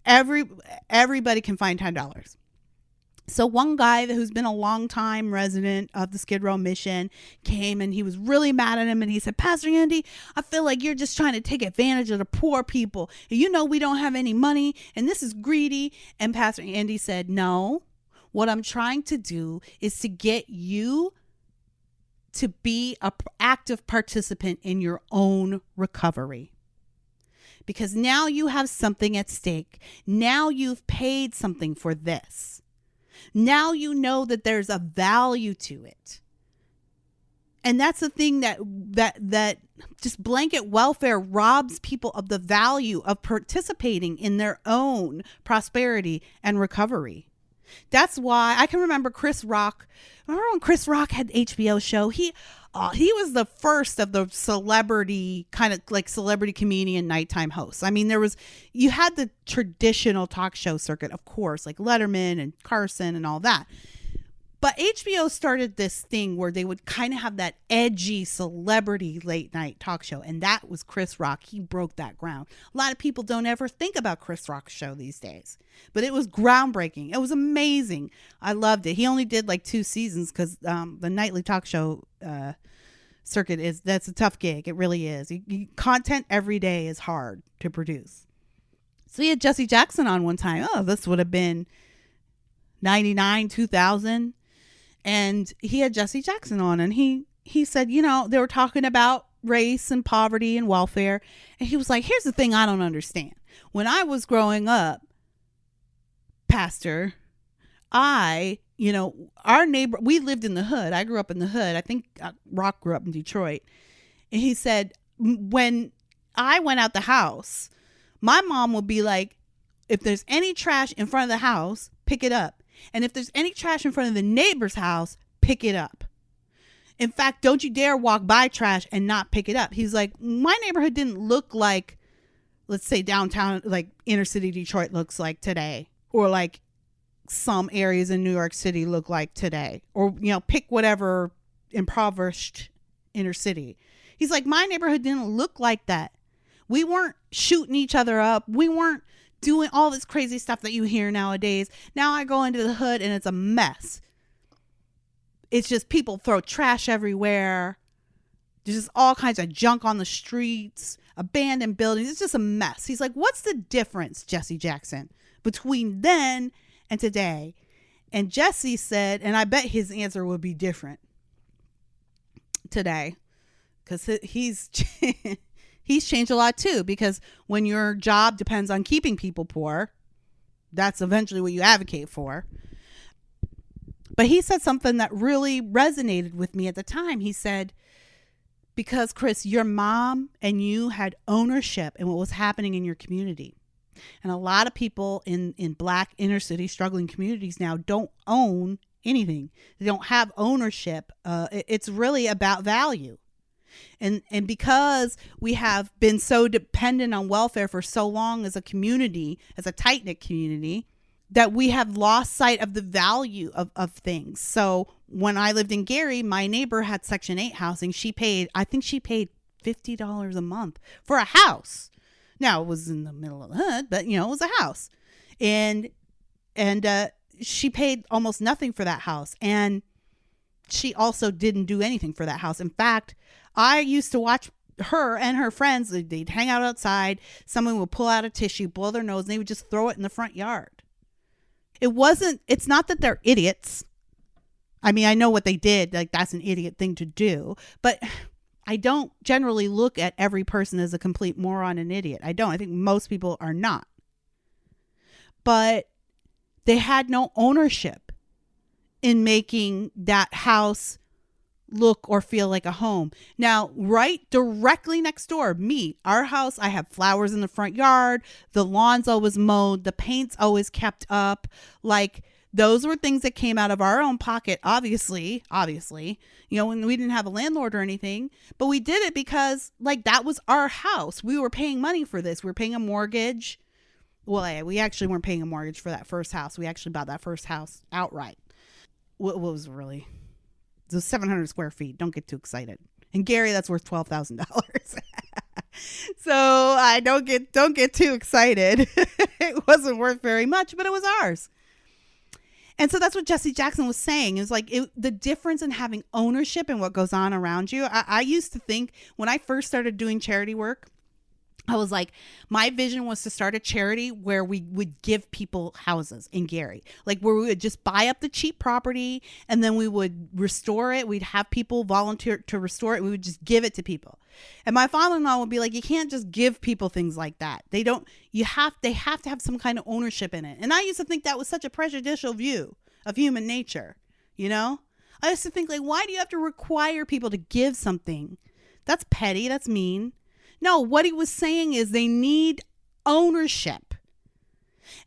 everybody can find $10. So one guy who's been a long time resident of the Skid Row mission came and he was really mad at him, and he said, Pastor Andy, I feel like you're just trying to take advantage of the poor people. And you know we don't have any money and this is greedy. And Pastor Andy said, no, what I'm trying to do is to get you to be an active participant in your own recovery. Because now you have something at stake. Now you've paid something for this. Now you know that there's a value to it. And that's the thing that just blanket welfare robs people of the value of participating in their own prosperity and recovery. That's why I can remember Chris Rock. Remember when Chris Rock had the HBO show? He was the first of the celebrity, kind of like celebrity comedian nighttime hosts. I mean, you had the traditional talk show circuit, of course, like Letterman and Carson and all that. But HBO started this thing where they would kind of have that edgy celebrity late night talk show. And that was Chris Rock. He broke that ground. A lot of people don't ever think about Chris Rock's show these days. But it was groundbreaking. It was amazing. I loved it. He only did like 2 seasons because the nightly talk show circuit that's a tough gig. It really is. Content every day is hard to produce. So he had Jesse Jackson on one time. Oh, this would have been 99, 2000. And he had Jesse Jackson on, and he said, you know, they were talking about race and poverty and welfare. And he was like, here's the thing I don't understand. When I was growing up, Pastor, our neighbor, we lived in the hood. I grew up in the hood. I think Rock grew up in Detroit. And he said, when I went out the house, my mom would be like, if there's any trash in front of the house, pick it up. And if there's any trash in front of the neighbor's house, pick it up. In fact, don't you dare walk by trash and not pick it up. He's like, my neighborhood didn't look like, let's say downtown, like inner city Detroit looks like today, or like some areas in New York City look like today, or, you know, pick whatever impoverished inner city. He's like, my neighborhood didn't look like that. We weren't shooting each other up. We weren't doing all this crazy stuff that you hear nowadays. Now I go into the hood and it's a mess. It's just people throw trash everywhere. There's just all kinds of junk on the streets, abandoned buildings. It's just a mess. He's like, what's the difference, Jesse Jackson, between then and today? And Jesse said, and I bet his answer would be different today, because he's changed a lot too, because when your job depends on keeping people poor, that's eventually what you advocate for. But he said something that really resonated with me at the time. He said, because Chris, your mom and you had ownership in what was happening in your community. And a lot of people in Black inner city struggling communities now don't own anything. They don't have ownership. It's really about value. And because we have been so dependent on welfare for so long as a community, as a tight-knit community, that we have lost sight of the value of things. So when I lived in Gary, my neighbor had Section 8 housing. I think she paid $50 a month for a house. Now, it was in the middle of the hood, but, you know, it was a house. And she paid almost nothing for that house. And she also didn't do anything for that house. In fact, I used to watch her and her friends. They'd hang out outside. Someone would pull out a tissue, blow their nose, and they would just throw it in the front yard. It's not that they're idiots. I mean, I know what they did. Like, that's an idiot thing to do. But I don't generally look at every person as a complete moron and idiot. I don't. I think most people are not. But they had no ownership in making that house look or feel like a home. Now, right directly next door, our house, I have flowers in the front yard. The lawn's always mowed. The paint's always kept up. Like, those were things that came out of our own pocket, obviously, you know, when we didn't have a landlord or anything, but we did it because, like, that was our house. We were paying money for this. We were paying a mortgage. Well, we actually weren't paying a mortgage for that first house. We actually bought that first house outright. What was really? It was 700 square feet. Don't get too excited. In Gary, that's worth $12,000. So I don't get too excited. It wasn't worth very much, but it was ours. And so that's what Jesse Jackson was saying. Is like the difference in having ownership in what goes on around you. I used to think when I first started doing charity work, I was like, my vision was to start a charity where we would give people houses in Gary, like where we would just buy up the cheap property and then we would restore it. We'd have people volunteer to restore it. We would just give it to people. And my father-in-law would be like, you can't just give people things like that. They have to have some kind of ownership in it. And I used to think that was such a prejudicial view of human nature. You know, I used to think like, why do you have to require people to give something? That's petty. That's mean. No, what he was saying is they need ownership.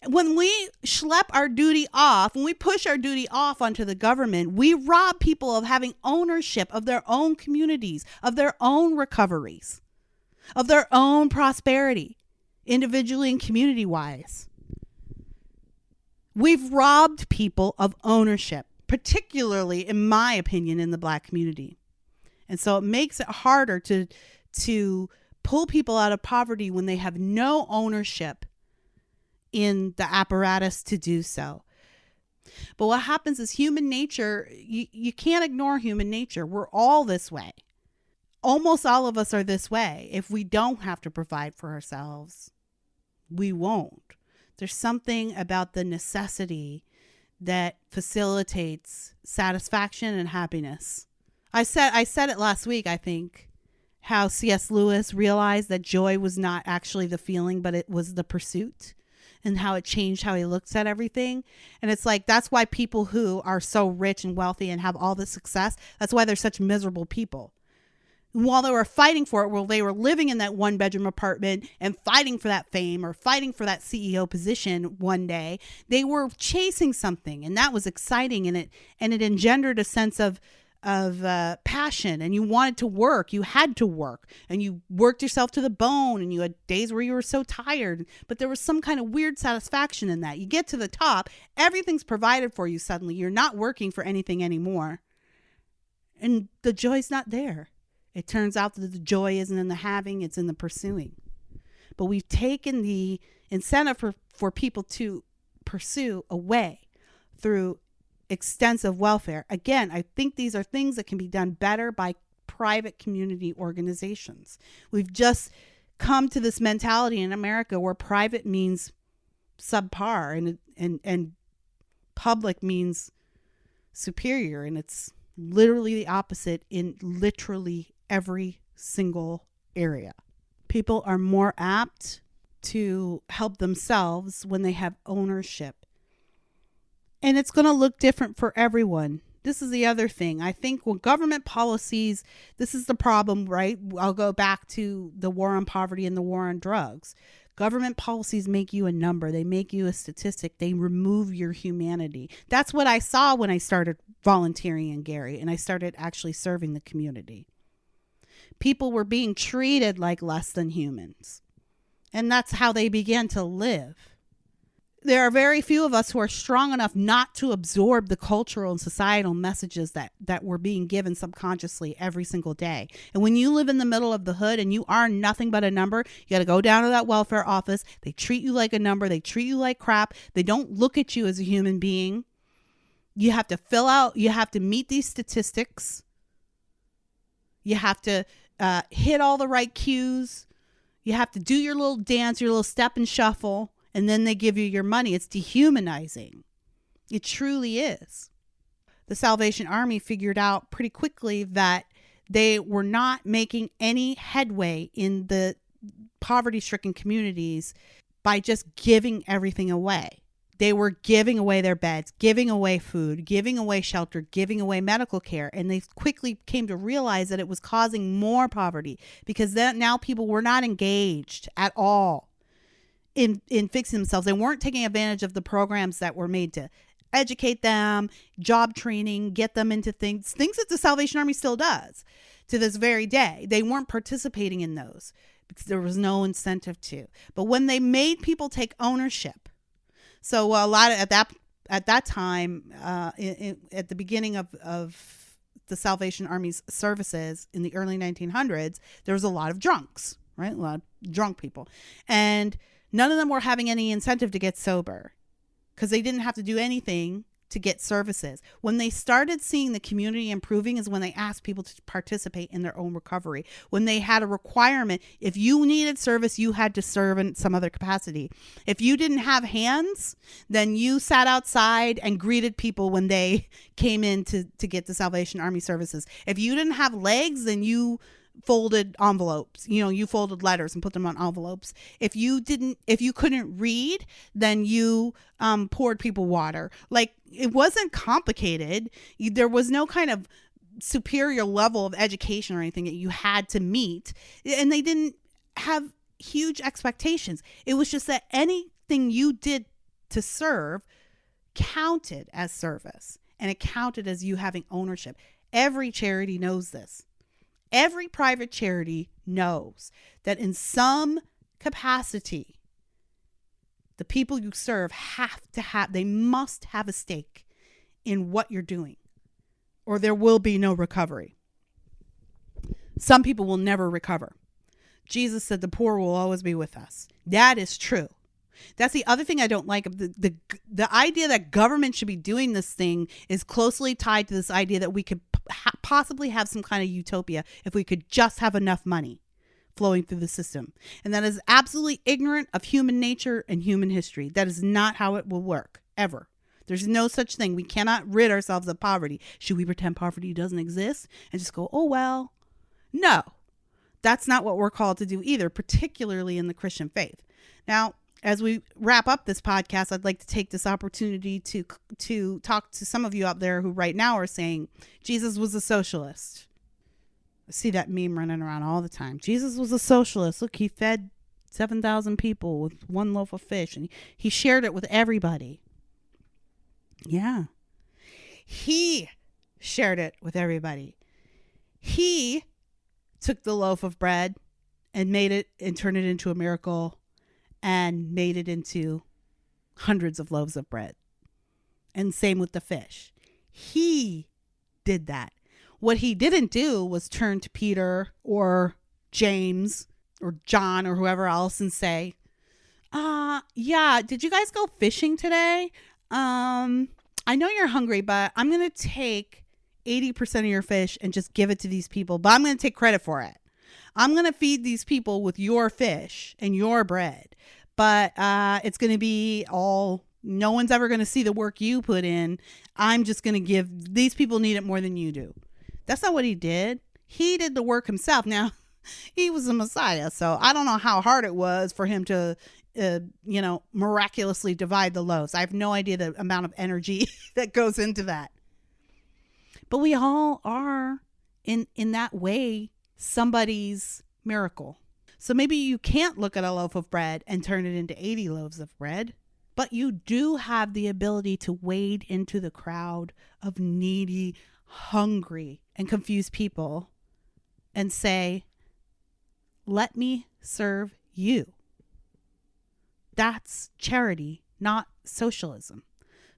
When we schlep our duty off, when we push our duty off onto the government, we rob people of having ownership of their own communities, of their own recoveries, of their own prosperity, individually and community-wise. We've robbed people of ownership, particularly, in my opinion, in the Black community. And so it makes it harder to pull people out of poverty when they have no ownership in the apparatus to do so. But what happens is human nature, you can't ignore human nature. We're all this way. Almost all of us are this way. If we don't have to provide for ourselves, we won't. There's something about the necessity that facilitates satisfaction and happiness. I said it last week, I think. How C.S. Lewis realized that joy was not actually the feeling, but it was the pursuit, and how it changed how he looks at everything. And it's like, that's why people who are so rich and wealthy and have all this success, that's why they're such miserable people. While they were fighting for it, while they were living in that 1-bedroom apartment and fighting for that fame or fighting for that CEO position one day, they were chasing something, and that was exciting. And it engendered a sense of passion, and you wanted to work. You had to work, and you worked yourself to the bone, and you had days where you were so tired, but there was some kind of weird satisfaction in that. You get to the top, everything's provided for you. Suddenly you're not working for anything anymore, and the joy's not there. It turns out that the joy isn't in the having, it's in the pursuing. But we've taken the incentive for people to pursue away through extensive welfare. Again, I think these are things that can be done better by private community organizations. We've just come to this mentality in America where private means subpar and public means superior, and it's literally the opposite in literally every single area. People are more apt to help themselves when they have ownership. And it's going to look different for everyone. This is the other thing. I think when government policies, this is the problem, right? I'll go back to the war on poverty and the war on drugs. Government policies make you a number. They make you a statistic. They remove your humanity. That's what I saw when I started volunteering in Gary and I started actually serving the community. People were being treated like less than humans. And that's how they began to live. There are very few of us who are strong enough not to absorb the cultural and societal messages that were being given subconsciously every single day. And when you live in the middle of the hood and you are nothing but a number, you got to go down to that welfare office. They treat you like a number. They treat you like crap. They don't look at you as a human being. You have to fill out, you have to meet these statistics. You have to hit all the right cues. You have to do your little dance, your little step and shuffle. And then they give you your money. It's dehumanizing. It truly is. The Salvation Army figured out pretty quickly that they were not making any headway in the poverty-stricken communities by just giving everything away. They were giving away their beds, giving away food, giving away shelter, giving away medical care. And they quickly came to realize that it was causing more poverty because now people were not engaged at all in fixing themselves. They weren't taking advantage of the programs that were made to educate them, job training, get them into things that the Salvation Army still does to this very day. They weren't participating in those because there was no incentive to. But when they made people take ownership, so a lot of at that time, at the beginning of the Salvation Army's services in the early 1900s, there was a lot of drunks, right? A lot of drunk people. And none of them were having any incentive to get sober because they didn't have to do anything to get services. When they started seeing the community improving is when they asked people to participate in their own recovery. When they had a requirement, if you needed service, you had to serve in some other capacity. If you didn't have hands, then you sat outside and greeted people when they came in to get the Salvation Army services. If you didn't have legs, then you folded envelopes, you folded letters and put them on envelopes. If you couldn't read, then you poured people water. Like, it wasn't complicated. There was no kind of superior level of education or anything that you had to meet, and they didn't have huge expectations. It was just that anything you did to serve counted as service, and it counted as you having ownership. Every charity knows this. Every private charity knows that in some capacity, the people you serve they must have a stake in what you're doing, or there will be no recovery. Some people will never recover. Jesus said the poor will always be with us. That is true. That's the other thing I don't like. The idea that government should be doing this thing is closely tied to this idea that we could possibly have some kind of utopia if we could just have enough money flowing through the system. And that is absolutely ignorant of human nature and human history. That is not how it will work, ever. There's no such thing. We cannot rid ourselves of poverty. Should we pretend poverty doesn't exist and just go, oh, well? No, that's not what we're called to do either, particularly in the Christian faith. Now, as we wrap up this podcast, I'd like to take this opportunity to talk to some of you out there who right now are saying Jesus was a socialist. I see that meme running around all the time. Jesus was a socialist. Look, he fed 7,000 people with one loaf of fish, and he shared it with everybody. Yeah. He shared it with everybody. He took the loaf of bread and made it and turned it into a miracle and made it into hundreds of loaves of bread. And same with the fish. He did that. What he didn't do was turn to Peter or James or John or whoever else and say, yeah, did you guys go fishing today? I know you're hungry, but I'm going to take 80% of your fish and just give it to these people, but I'm going to take credit for it. I'm going to feed these people with your fish and your bread, but it's going to be no one's ever going to see the work you put in. I'm just going to give, these people need it more than you do. That's not what he did. He did the work himself. Now, he was the Messiah, so I don't know how hard it was for him to, miraculously divide the loaves. I have no idea the amount of energy that goes into that. But we all are, in that way, somebody's miracle. So maybe you can't look at a loaf of bread and turn it into 80 loaves of bread, but you do have the ability to wade into the crowd of needy, hungry, and confused people and say, let me serve you. That's charity, not socialism.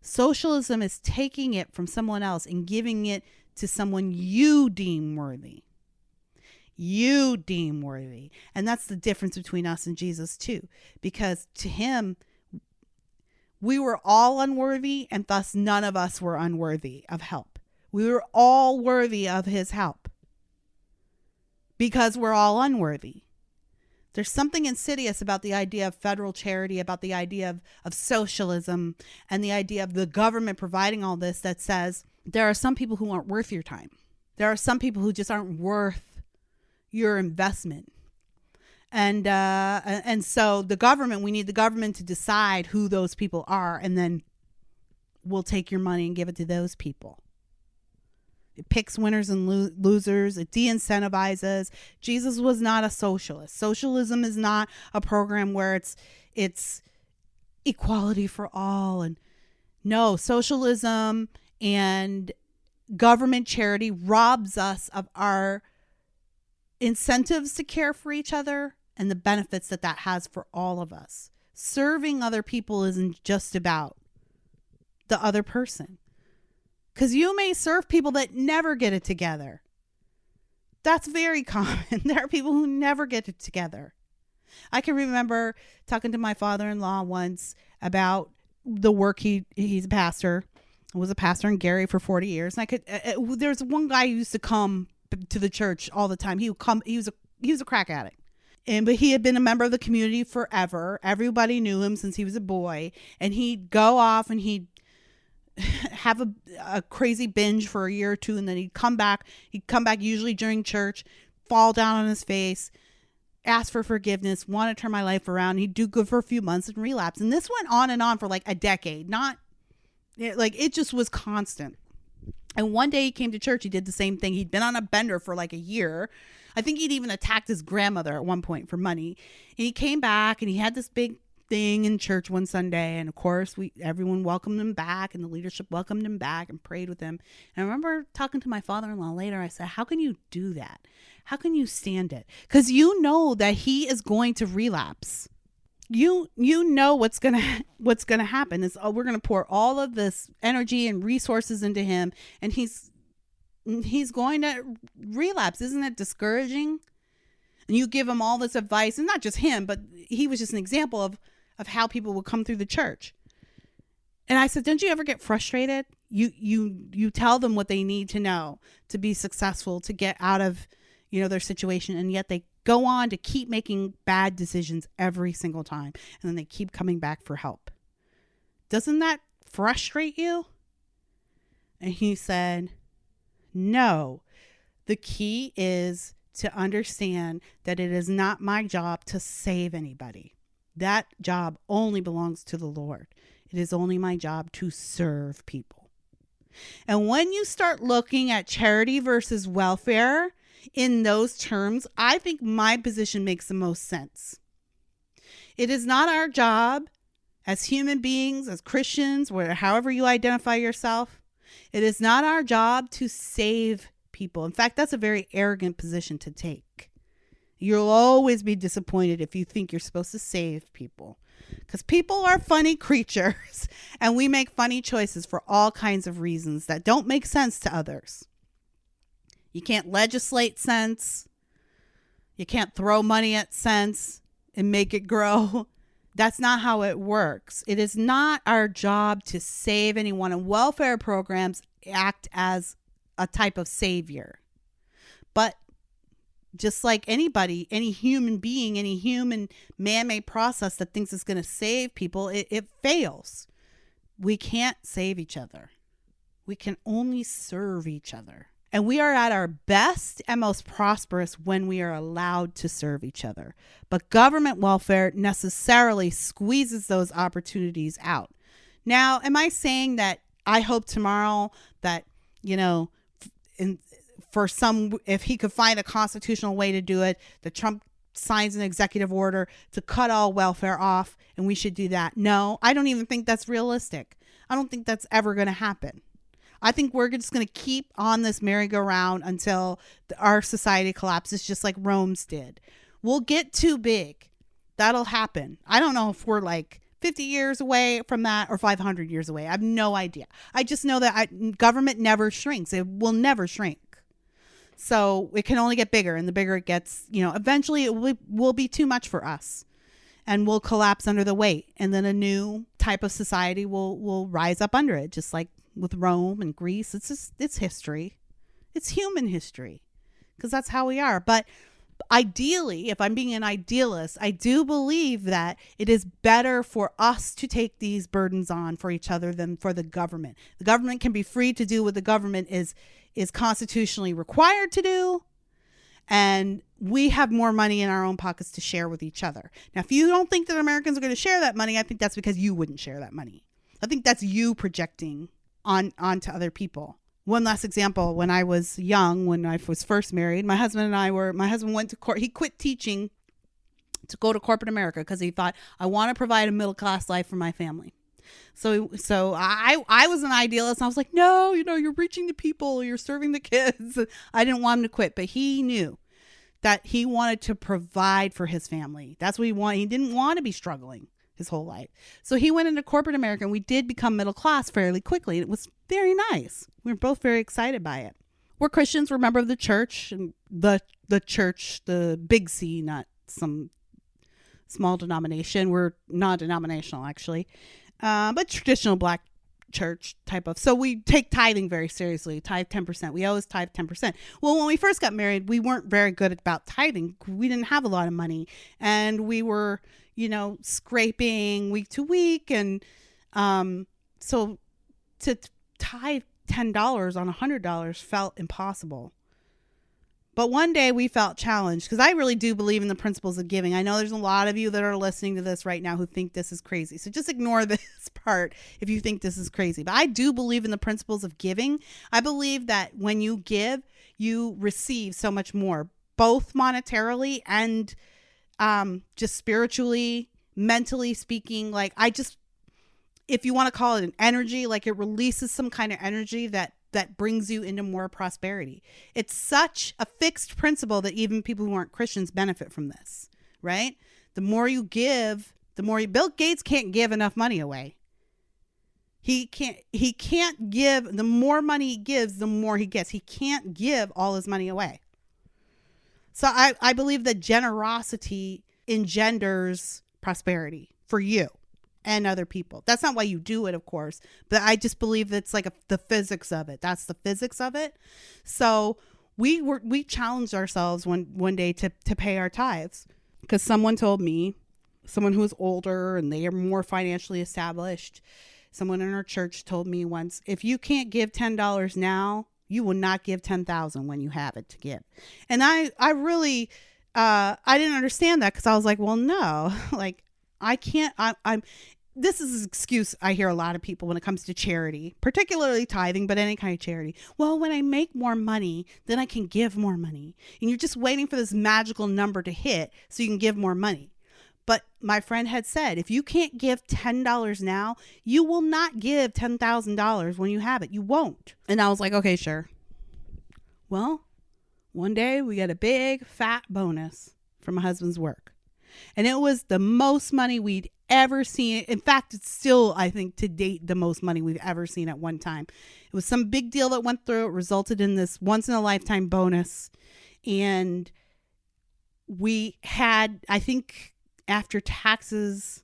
Socialism is taking it from someone else and giving it to someone you deem worthy. You deem worthy. And that's the difference between us and Jesus too. Because to him, we were all unworthy, and thus none of us were unworthy of help. We were all worthy of his help because we're all unworthy. There's something insidious about the idea of federal charity, about the idea of socialism, and the idea of the government providing all this that says there are some people who aren't worth your time. There are some people who just aren't worth your investment. And so we need the government to decide who those people are, and then we'll take your money and give it to those people. It picks winners and losers. It de-incentivizes. Jesus was not a socialist. Socialism is not a program where it's equality for all. And no, socialism and government charity robs us of our incentives to care for each other and the benefits that has for all of us. Serving other people isn't just about the other person. Because you may serve people that never get it together. That's very common. There are people who never get it together. I can remember talking to my father-in-law once about the work he's a pastor, was a pastor in Gary for 40 years. And there's one guy who used to come to the church all the time. He was a crack addict. But he had been a member of the community forever. Everybody knew him since he was a boy. And he'd go off and he'd have a crazy binge for a year or two. And then he'd come back. He'd come back usually during church, fall down on his face, ask for forgiveness, want to turn my life around. He'd do good for a few months and relapse. And this went on and on for like a decade. It just was constant. And one day he came to church. He did the same thing. He'd been on a bender for like a year. I think he'd even attacked his grandmother at one point for money. And he came back and he had this big thing in church one Sunday. And of course, everyone welcomed him back and the leadership welcomed him back and prayed with him. And I remember talking to my father-in-law later. I said, how can you do that? How can you stand it? Because you know that he is going to relapse. You know what's gonna happen is we're gonna pour all of this energy and resources into him, and he's going to relapse. Isn't it discouraging? And you give him all this advice, and not just him, but he was just an example of how people would come through the church. And I said, don't you ever get frustrated? You tell them what they need to know to be successful, to get out of their situation, and yet they go on to keep making bad decisions every single time, and then they keep coming back for help. Doesn't that frustrate you? And he said, no, the key is to understand that it is not my job to save anybody. That job only belongs to the Lord. It is only my job to serve people. And when you start looking at charity versus welfare in those terms, I think my position makes the most sense. It is not our job as human beings, as Christians, however you identify yourself. It is not our job to save people. In fact, that's a very arrogant position to take. You'll always be disappointed if you think you're supposed to save people, because people are funny creatures and we make funny choices for all kinds of reasons that don't make sense to others. You can't legislate sense. You can't throw money at sense and make it grow. That's not how it works. It is not our job to save anyone, and welfare programs act as a type of savior. But just like anybody, any human being, any human man-made process that thinks it's going to save people, it fails. We can't save each other. We can only serve each other. And we are at our best and most prosperous when we are allowed to serve each other. But government welfare necessarily squeezes those opportunities out. Now, am I saying that I hope tomorrow that, if he could find a constitutional way to do it, that Trump signs an executive order to cut all welfare off and we should do that? No, I don't even think that's realistic. I don't think that's ever going to happen. I think we're just going to keep on this merry-go-round until our society collapses, just like Rome's did. We'll get too big. That'll happen. I don't know if we're like 50 years away from that or 500 years away. I have no idea. I just know that government never shrinks. It will never shrink. So it can only get bigger, and the bigger it gets, eventually it will be too much for us and we'll collapse under the weight. And then a new type of society will rise up under it, just like with Rome and Greece. It's history. It's human history, because that's how we are. But ideally, if I'm being an idealist, I do believe that it is better for us to take these burdens on for each other than for the government. The government can be free to do what the government is constitutionally required to do, and we have more money in our own pockets to share with each other. Now, if you don't think that Americans are going to share that money, I think that's because you wouldn't share that money. I think that's you projecting onto other people. One last example. When I was young, when I was first married, my husband went to court. He quit teaching to go to corporate America because he thought, I want to provide a middle-class life for my family. So I was an idealist. I was like, no, you're reaching the people, you're serving the kids. I didn't want him to quit, but he knew that he wanted to provide for his family. That's what he wanted. He didn't want to be struggling his whole life. So he went into corporate America, and we did become middle class fairly quickly. It was very nice. We were both very excited by it. We're Christians. We're a member of the church, and the church, the big C, not some small denomination. We're non-denominational, actually, but traditional black church type of. So we take tithing very seriously. Tithe 10%. We always tithe 10%. Well, when we first got married, we weren't very good about tithing. We didn't have a lot of money, and we were, scraping week to week, and so to tithe $10 on $100 felt impossible. But one day we felt challenged, because I really do believe in the principles of giving. I know there's a lot of you that are listening to this right now who think this is crazy. So just ignore this part if you think this is crazy. But I do believe in the principles of giving. I believe that when you give, you receive so much more, both monetarily and just spiritually, mentally speaking. Like, if you want to call it an energy, like it releases some kind of energy that brings you into more prosperity. It's such a fixed principle that even people who aren't Christians benefit from this, right? The more you give, Bill Gates can't give enough money away. He can't give, the more money he gives, the more he gets. He can't give all his money away. So I believe that generosity engenders prosperity for you and other people. That's not why you do it, of course, but I just believe that's like the physics of it. That's the physics of it. So we challenged ourselves one day to pay our tithes, because someone told me, someone who was older and they are more financially established, someone in our church told me once, if you can't give $10 now, you will not give 10,000 when you have it to give. And I really, I didn't understand that, because I was like, well, no, like I can't, this is an excuse I hear a lot of people when it comes to charity, particularly tithing, but any kind of charity. Well, when I make more money, then I can give more money. And you're just waiting for this magical number to hit so you can give more money. But my friend had said, if you can't give $10 now, you will not give $10,000 when you have it. You won't. And I was like, okay, sure. Well, one day we got a big fat bonus from my husband's work. And it was the most money we'd ever seen. In fact, it's still, I think, to date, the most money we've ever seen at one time. It was some big deal that went through. It resulted in this once in a lifetime bonus. And we had, I think, after taxes,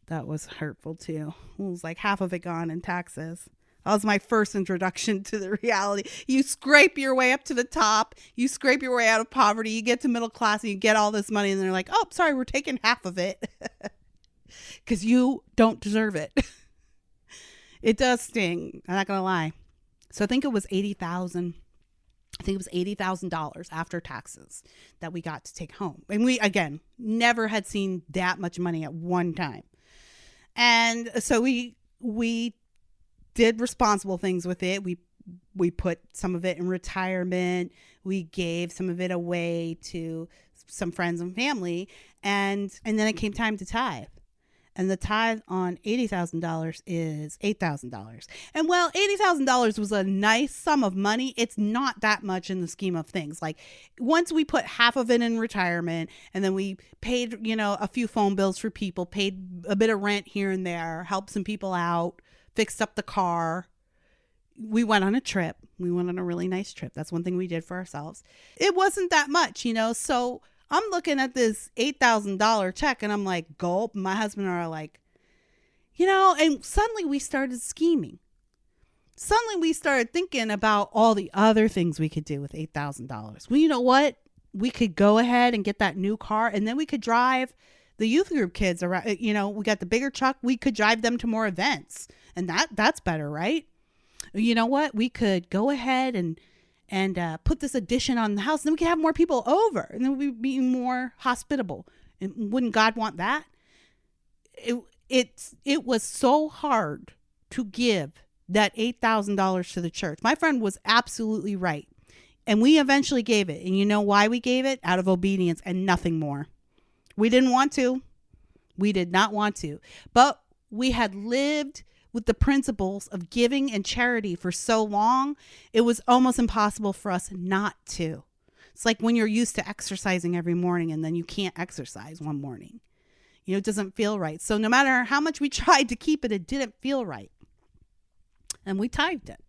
that was hurtful too. It was like half of it gone in taxes. That was my first introduction to the reality. You scrape your way up to the top. You scrape your way out of poverty. You get to middle class and you get all this money. And they're like, oh, sorry, we're taking half of it. Because you don't deserve it. It does sting. I'm not going to lie. So I think it was $80,000. I think it was $80,000 after taxes that we got to take home. And we, again, never had seen that much money at one time. And so we did responsible things with it. We put some of it in retirement. We gave some of it away to some friends and family. And then it came time to tithe. And the tithe on $80,000 is $8,000. And while $80,000 was a nice sum of money, it's not that much in the scheme of things. Like, once we put half of it in retirement, and then we paid, a few phone bills for people, paid a bit of rent here and there, helped some people out, fixed up the car. We went on a trip. We went on a really nice trip. That's one thing we did for ourselves. It wasn't that much, so I'm looking at this $8,000 check and I'm like, gulp. My husband and I are like, and suddenly we started scheming. Suddenly we started thinking about all the other things we could do with $8,000. Well, you know what? We could go ahead and get that new car, and then we could drive the youth group kids around. We got the bigger truck. We could drive them to more events, and that's better, right? You know what? We could go ahead and put this addition on the house. Then we could have more people over, and then we'd be more hospitable. And wouldn't God want that? It was so hard to give that $8,000 to the church. My friend was absolutely right. And we eventually gave it. And you know why we gave it? Out of obedience and nothing more. We didn't want to. We did not want to. But we had lived with the principles of giving and charity for so long, it was almost impossible for us not to. It's like when you're used to exercising every morning and then you can't exercise one morning. It doesn't feel right. So no matter how much we tried to keep it, it didn't feel right. And we tithed it.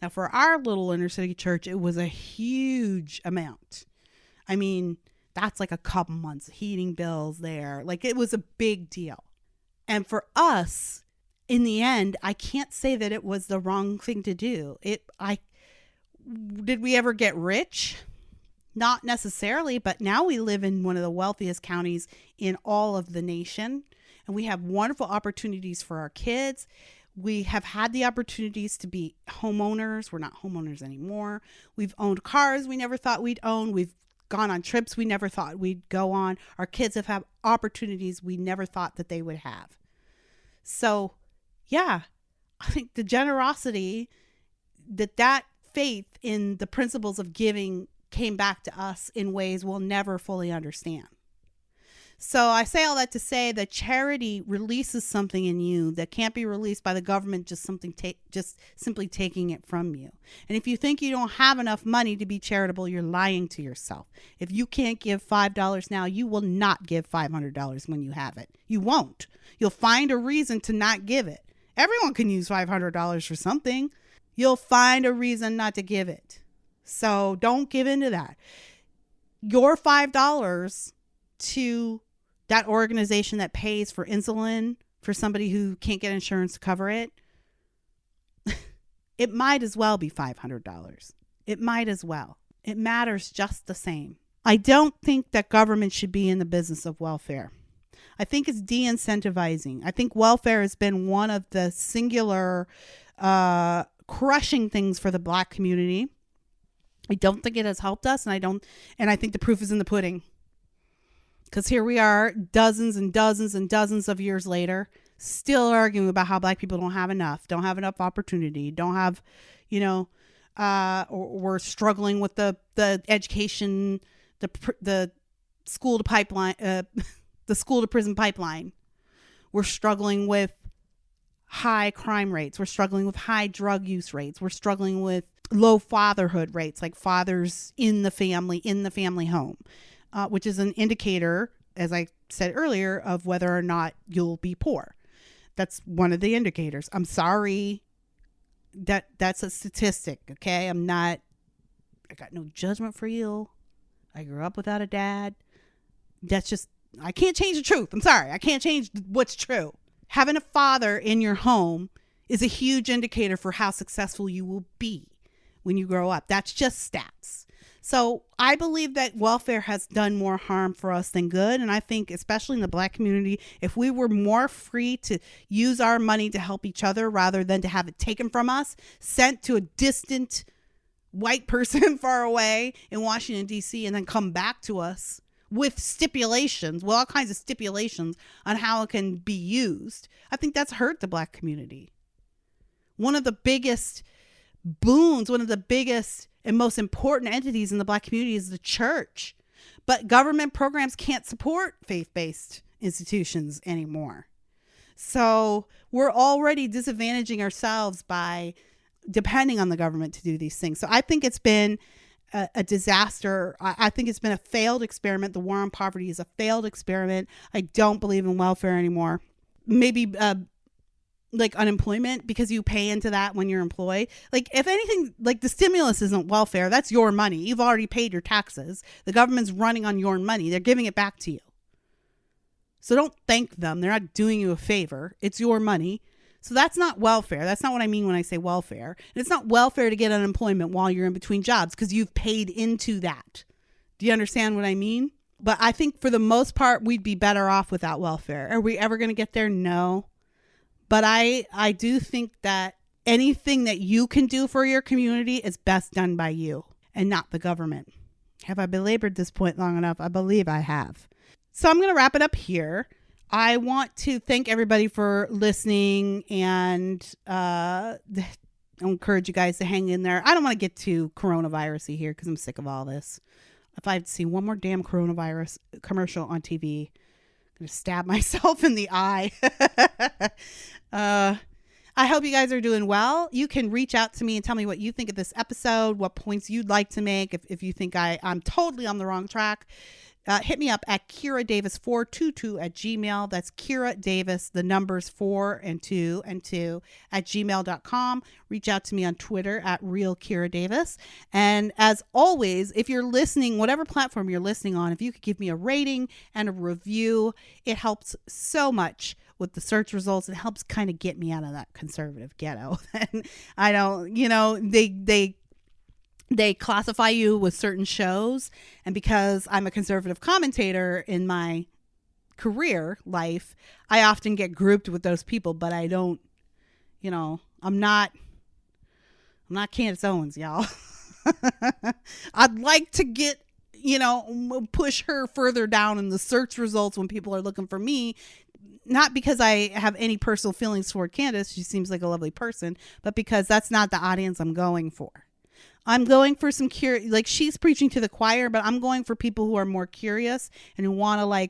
Now, for our little inner city church, it was a huge amount. I mean, that's like a couple months heating bills there. Like, it was a big deal. And for us, in the end, I can't say that it was the wrong thing to do. Did we ever get rich? Not necessarily, but now we live in one of the wealthiest counties in all of the nation, and we have wonderful opportunities for our kids. We have had the opportunities to be homeowners. We're not homeowners anymore. We've owned cars we never thought we'd own. We've gone on trips we never thought we'd go on. Our kids have had opportunities we never thought that they would have. So, yeah, I think the generosity, that faith in the principles of giving came back to us in ways we'll never fully understand. So I say all that to say that charity releases something in you that can't be released by the government just simply taking it from you. And if you think you don't have enough money to be charitable, you're lying to yourself. If you can't give $5 now, you will not give $500 when you have it. You won't. You'll find a reason to not give it. Everyone can use $500 for something. You'll find a reason not to give it. So don't give into that. Your $5 to that organization that pays for insulin for somebody who can't get insurance to cover it, it might as well be $500. It might as well. It matters just the same. I don't think that government should be in the business of welfare. I think it's de-incentivizing. I think welfare has been one of the singular crushing things for the Black community. I don't think it has helped us, and I think the proof is in the pudding. Because here we are, dozens and dozens and dozens of years later, still arguing about how Black people don't have enough opportunity, don't have, or we're struggling with the education, the school to pipeline, the school to prison pipeline. We're struggling with high crime rates. We're struggling with high drug use rates. We're struggling with low fatherhood rates, like fathers in the family home. Which is an indicator, as I said earlier, of whether or not you'll be poor. That's one of the indicators. I'm sorry. That's a statistic, okay? I got no judgment for you. I grew up without a dad. I can't change the truth. I'm sorry. I can't change what's true. Having a father in your home is a huge indicator for how successful you will be when you grow up. That's just stats. So I believe that welfare has done more harm for us than good. And I think, especially in the Black community, if we were more free to use our money to help each other rather than to have it taken from us, sent to a distant white person far away in Washington, D.C., and then come back to us with stipulations, all kinds of stipulations on how it can be used, I think that's hurt the Black community. One of the biggest boons, one of the biggest and most important entities in the Black community is the church. But government programs can't support faith-based institutions anymore. So we're already disadvantaging ourselves by depending on the government to do these things. So I think it's been a disaster. I think it's been a failed experiment. The war on poverty is a failed experiment. I don't believe in welfare anymore. Maybe like unemployment, because you pay into that when you're employed. Like, if anything, like, the stimulus isn't welfare. That's your money. You've already paid your taxes. The government's running on your money. They're giving it back to you. So don't thank them. They're not doing you a favor. It's your money. So that's not welfare. That's not what I mean when I say welfare. And it's not welfare to get unemployment while you're in between jobs, because you've paid into that. Do you understand what I mean? But I think for the most part, we'd be better off without welfare. Are we ever going to get there? No. But I do think that anything that you can do for your community is best done by you and not the government. Have I belabored this point long enough? I believe I have. So I'm going to wrap it up here. I want to thank everybody for listening, and I encourage you guys to hang in there. I don't want to get too coronavirus-y here because I'm sick of all this. If I see one more damn coronavirus commercial on TV, I'm going to stab myself in the eye. I hope you guys are doing well. You can reach out to me and tell me what you think of this episode, what points you'd like to make if you think I'm totally on the wrong track. hit me up at kiradavis422 at gmail. That's Kira Davis, the numbers 4 and 2 and 2 at gmail.com. Reach out to me on Twitter at realkiradavis. And as always, if you're listening, whatever platform you're listening on, if you could give me a rating and a review, it helps so much with the search results. It helps kind of get me out of that conservative ghetto. And I don't, they classify you with certain shows. And because I'm a conservative commentator in my career life, I often get grouped with those people, but I don't, I'm not Candace Owens, y'all. I'd like to get, push her further down in the search results when people are looking for me. Not because I have any personal feelings toward Candace. She seems like a lovely person, but because that's not the audience I'm going for. I'm going for some like she's preaching to the choir, but I'm going for people who are more curious and who want to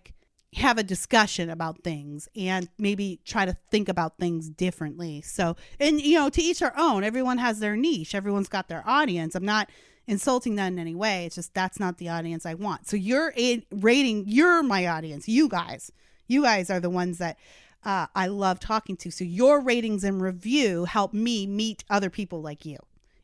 have a discussion about things and maybe try to think about things differently. So, and to each their own. Everyone has their niche. Everyone's got their audience. I'm not insulting that in any way. It's just that's not the audience I want. So you're my audience. You guys are the ones that I love talking to. So your ratings and review help me meet other people like you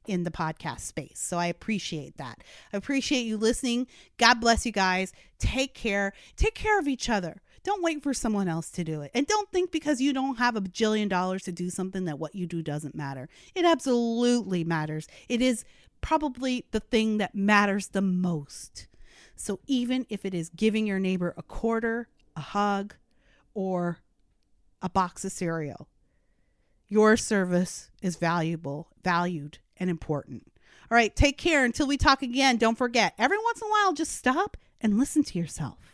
in the podcast space. So I appreciate that. I appreciate you listening. God bless you guys. Take care. Take care of each other. Don't wait for someone else to do it. And don't think because you don't have $1 bajillion to do something that what you do doesn't matter. It absolutely matters. It is probably the thing that matters the most. So even if it is giving your neighbor a quarter, a hug, or a box of cereal, your service is valued, and important. All right, take care until we talk again. Don't forget, every once in a while, just stop and listen to yourself.